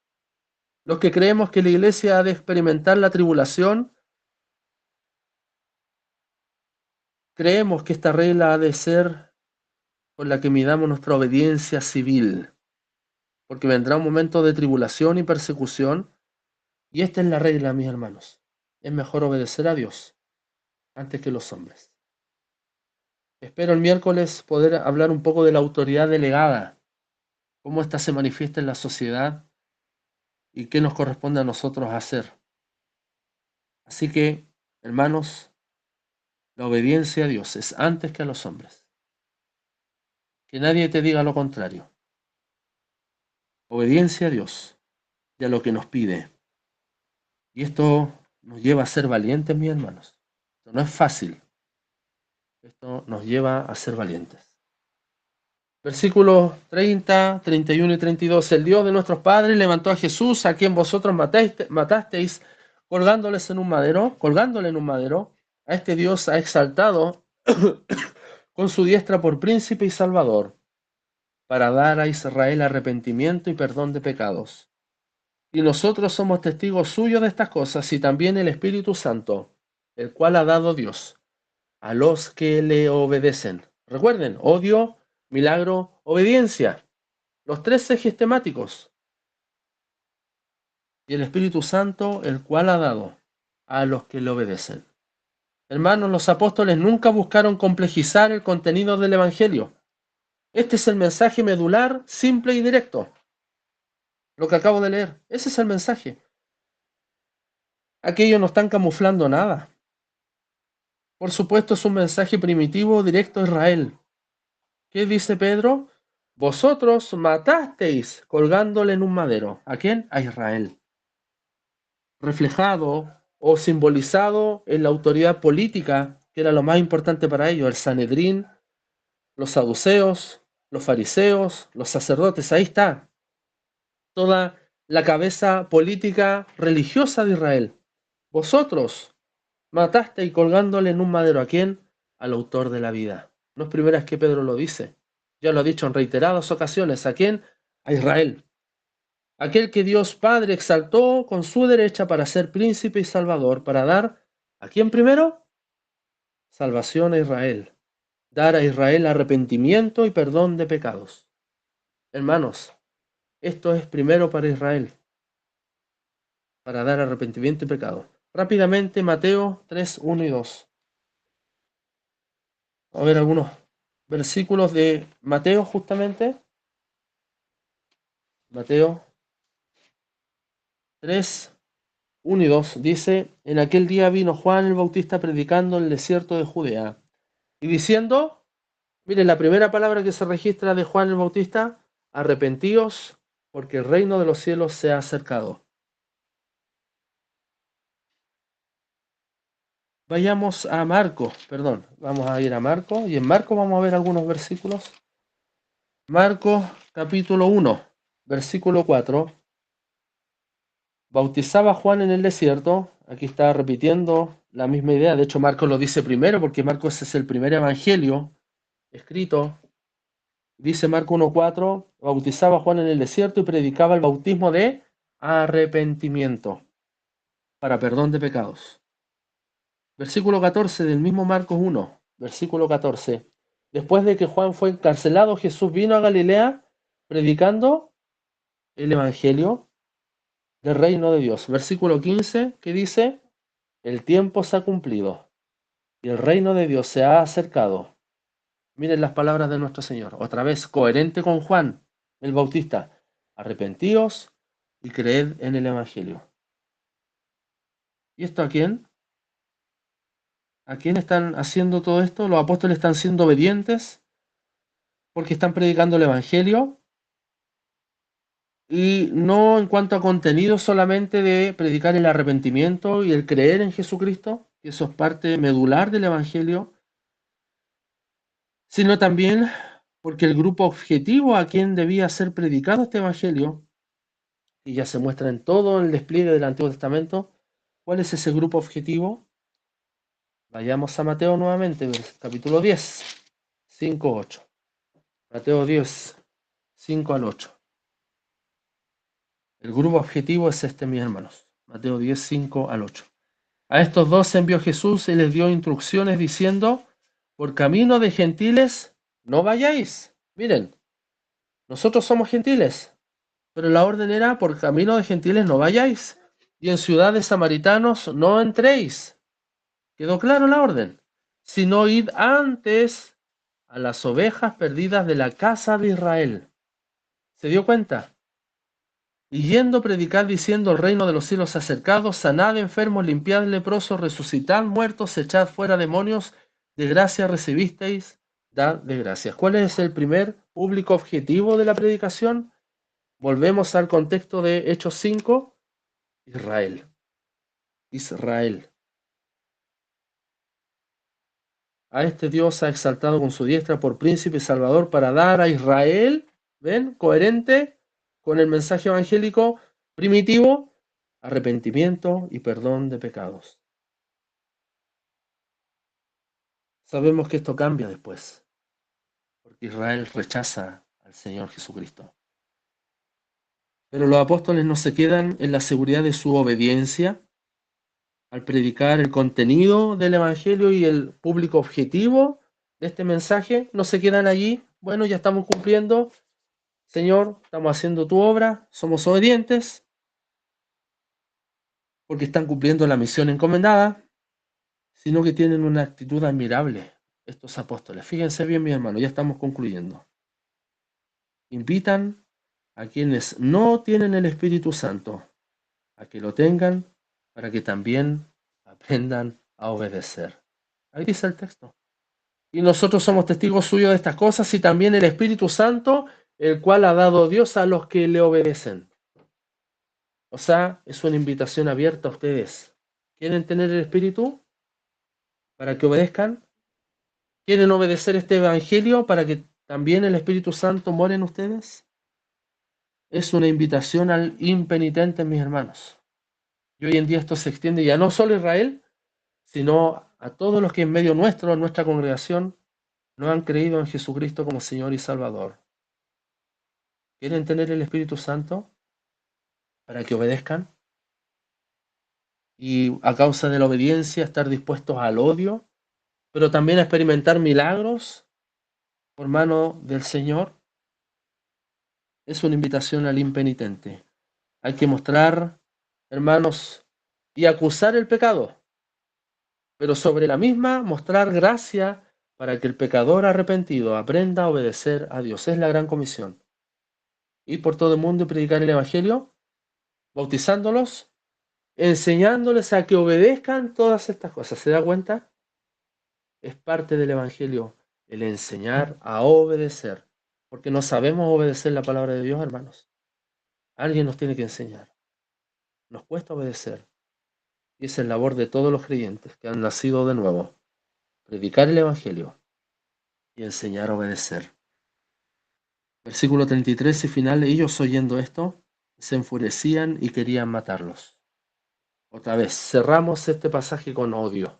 Los que creemos que la iglesia ha de experimentar la tribulación, creemos que esta regla ha de ser con la que midamos nuestra obediencia civil, porque vendrá un momento de tribulación y persecución, y esta es la regla, mis hermanos. Es mejor obedecer a Dios antes que los hombres. Espero el miércoles poder hablar un poco de la autoridad delegada, cómo ésta se manifiesta en la sociedad y qué nos corresponde a nosotros hacer. Así que, hermanos, la obediencia a Dios es antes que a los hombres. Que nadie te diga lo contrario. Obediencia a Dios y a lo que nos pide. Y esto nos lleva a ser valientes, mis hermanos. Esto no es fácil. Esto nos lleva a ser valientes. Versículos 30, 31 y 32. El Dios de nuestros padres levantó a Jesús, a quien vosotros matasteis, colgándole en un madero. A este Dios ha exaltado con su diestra por príncipe y salvador, para dar a Israel arrepentimiento y perdón de pecados. Y nosotros somos testigos suyos de estas cosas, y también el Espíritu Santo, el cual ha dado Dios a los que le obedecen. Recuerden, odio, milagro, obediencia. Los tres ejes temáticos. Y el Espíritu Santo, el cual ha dado a los que le obedecen. Hermanos, los apóstoles nunca buscaron complejizar el contenido del Evangelio. Este es el mensaje medular, simple y directo. Lo que acabo de leer, ese es el mensaje. Aquellos no están camuflando nada. Por supuesto, es un mensaje primitivo, directo a Israel. ¿Qué dice Pedro? Vosotros matasteis colgándole en un madero. ¿A quién? A Israel. Reflejado o simbolizado en la autoridad política, que era lo más importante para ellos, el Sanedrín, los saduceos, los fariseos, los sacerdotes. Ahí está toda la cabeza política religiosa de Israel. Vosotros matasteis colgándole en un madero. ¿A quién? Al autor de la vida. No es primera vez que Pedro lo dice. Ya lo ha dicho en reiteradas ocasiones. ¿A quién? A Israel. Aquel que Dios Padre exaltó con su derecha para ser príncipe y salvador, para dar, ¿a quién primero? Salvación a Israel. Dar a Israel arrepentimiento y perdón de pecados. Hermanos, esto es primero para Israel, para dar arrepentimiento y pecado. Rápidamente, Mateo 3, 1 y 2. A ver algunos versículos de Mateo justamente. Mateo 3, 1 y 2 dice, en aquel día vino Juan el Bautista predicando en el desierto de Judea y diciendo, miren la primera palabra que se registra de Juan el Bautista, arrepentíos porque el reino de los cielos se ha acercado. Vayamos a Marcos, vamos a ir a Marcos y en Marcos vamos a ver algunos versículos. Marcos capítulo 1, versículo 4. Bautizaba a Juan en el desierto. Aquí está repitiendo la misma idea. De hecho, Marcos lo dice primero porque Marcos es el primer evangelio escrito. Dice Marcos 1:4, bautizaba a Juan en el desierto y predicaba el bautismo de arrepentimiento para perdón de pecados. Versículo 14 del mismo Marcos 1, versículo 14. Después de que Juan fue encarcelado, Jesús vino a Galilea predicando el evangelio del reino de Dios. Versículo 15, que dice, el tiempo se ha cumplido y el reino de Dios se ha acercado. Miren las palabras de nuestro Señor, otra vez coherente con Juan el Bautista. Arrepentíos y creed en el Evangelio. ¿Y esto a quién? ¿A quién están haciendo todo esto? Los apóstoles están siendo obedientes porque están predicando el Evangelio y no en cuanto a contenido solamente de predicar el arrepentimiento y el creer en Jesucristo, que eso es parte medular del Evangelio, sino también Porque el grupo objetivo a quien debía ser predicado este evangelio, y ya se muestra en todo el despliegue del Antiguo Testamento, ¿cuál es ese grupo objetivo? Vayamos a Mateo nuevamente, capítulo 10, 5, 8. Mateo 10, 5 al 8. El grupo objetivo es este, mis hermanos. Mateo 10, 5 al 8. A estos dos envió Jesús y les dio instrucciones diciendo, por camino de gentiles no vayáis. Miren, nosotros somos gentiles, pero la orden era, por camino de gentiles no vayáis, y en ciudades samaritanos no entréis. ¿Quedó claro la orden? Sino id antes a las ovejas perdidas de la casa de Israel. ¿Se dio cuenta? Y yendo predicar diciendo el reino de los cielos se ha acercado, sanad enfermos, limpiad leprosos, resucitad muertos, echad fuera demonios, de gracia recibisteis, dad de gracias. ¿Cuál es el primer público objetivo de la predicación? Volvemos al contexto de Hechos 5, Israel. Israel. A este Dios ha exaltado con su diestra por príncipe y salvador para dar a Israel, ¿ven? Coherente con el mensaje evangélico primitivo, arrepentimiento y perdón de pecados. Sabemos que esto cambia después, porque Israel rechaza al Señor Jesucristo. Pero los apóstoles no se quedan en la seguridad de su obediencia al predicar el contenido del Evangelio y el público objetivo de este mensaje. No se quedan allí, bueno, ya estamos cumpliendo, Señor, estamos haciendo tu obra, somos obedientes, porque están cumpliendo la misión encomendada, sino que tienen una actitud admirable estos apóstoles. Fíjense bien, mi hermano, ya estamos concluyendo. Invitan a quienes no tienen el Espíritu Santo a que lo tengan para que también aprendan a obedecer. Ahí dice el texto. Y nosotros somos testigos suyos de estas cosas y también el Espíritu Santo, el cual ha dado Dios a los que le obedecen. O sea, es una invitación abierta a ustedes. ¿Quieren tener el Espíritu para que obedezcan? ¿Quieren obedecer este Evangelio para que también el Espíritu Santo more en ustedes? Es una invitación al impenitente, mis hermanos. Y hoy en día esto se extiende ya no solo a Israel, sino a todos los que en medio nuestro, en nuestra congregación, no han creído en Jesucristo como Señor y Salvador. ¿Quieren tener el Espíritu Santo para que obedezcan? Y a causa de la obediencia estar dispuestos al odio, pero también a experimentar milagros por mano del Señor. Es una invitación al impenitente. Hay que mostrar, hermanos, y acusar el pecado, pero sobre la misma mostrar gracia para que el pecador arrepentido aprenda a obedecer a Dios. Es la gran comisión. Ir por todo el mundo y predicar el Evangelio, bautizándolos, enseñándoles a que obedezcan todas estas cosas. ¿Se da cuenta? Es parte del Evangelio el enseñar a obedecer, porque no sabemos obedecer la palabra de Dios, hermanos. Alguien nos tiene que enseñar. Nos cuesta obedecer. Y es el labor de todos los creyentes que han nacido de nuevo. Predicar el Evangelio y enseñar a obedecer. Versículo 33 y final, ellos oyendo esto, se enfurecían y querían matarlos. Otra vez, cerramos este pasaje con odio.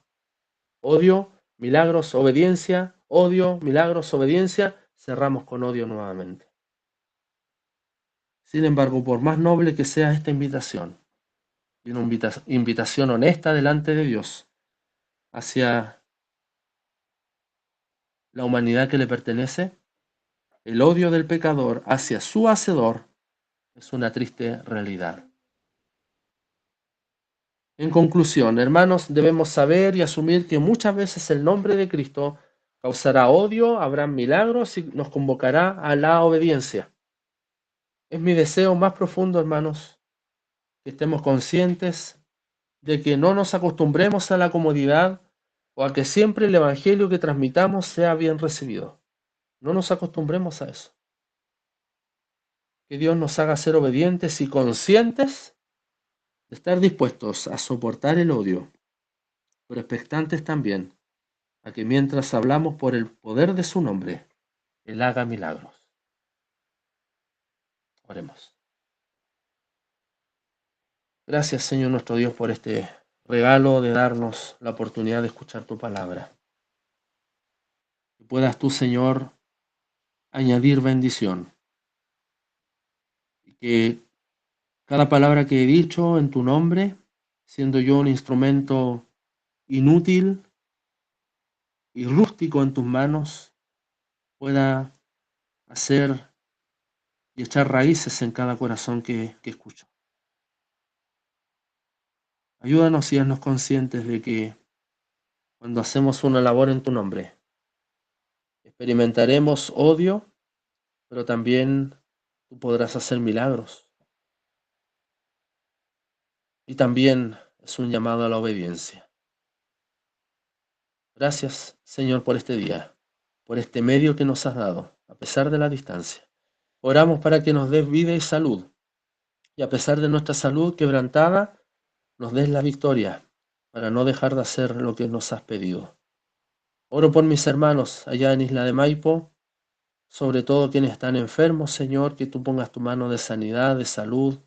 Odio, milagros, obediencia, odio, milagros, obediencia, cerramos con odio nuevamente. Sin embargo, por más noble que sea esta invitación, y una invitación honesta delante de Dios hacia la humanidad que le pertenece, el odio del pecador hacia su hacedor es una triste realidad. En conclusión, hermanos, debemos saber y asumir que muchas veces el nombre de Cristo causará odio, habrá milagros y nos convocará a la obediencia. Es mi deseo más profundo, hermanos, que estemos conscientes de que no nos acostumbremos a la comodidad o a que siempre el evangelio que transmitamos sea bien recibido. No nos acostumbremos a eso. Que Dios nos haga ser obedientes y conscientes de estar dispuestos a soportar el odio, pero expectantes también a que mientras hablamos por el poder de su nombre, Él haga milagros. Oremos. Gracias, Señor nuestro Dios, por este regalo de darnos la oportunidad de escuchar tu palabra. Que puedas tú, Señor, añadir bendición. Y que cada palabra que he dicho en tu nombre, siendo yo un instrumento inútil y rústico en tus manos, pueda hacer y echar raíces en cada corazón que escucho. Ayúdanos y haznos conscientes de que cuando hacemos una labor en tu nombre, experimentaremos odio, pero también tú podrás hacer milagros. Y también es un llamado a la obediencia. Gracias, Señor, por este día, por este medio que nos has dado, a pesar de la distancia. Oramos para que nos des vida y salud, y a pesar de nuestra salud quebrantada, nos des la victoria para no dejar de hacer lo que nos has pedido. Oro por mis hermanos allá en Isla de Maipo, sobre todo quienes están enfermos, Señor, que tú pongas tu mano de sanidad, de salud,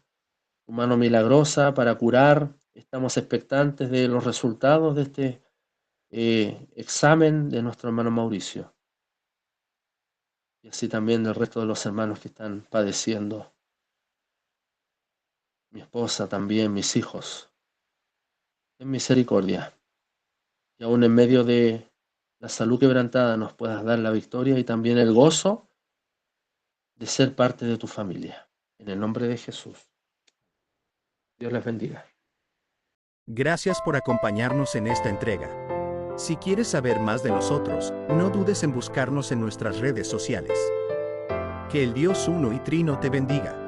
tu mano milagrosa para curar. Estamos expectantes de los resultados de este examen de nuestro hermano Mauricio. Y así también del resto de los hermanos que están padeciendo. Mi esposa también, mis hijos. En misericordia. Y aún en medio de la salud quebrantada nos puedas dar la victoria y también el gozo de ser parte de tu familia. En el nombre de Jesús. Dios les bendiga.
Gracias por acompañarnos en esta entrega. Si quieres saber más de nosotros, no dudes en buscarnos en nuestras redes sociales. Que el Dios Uno y Trino te bendiga.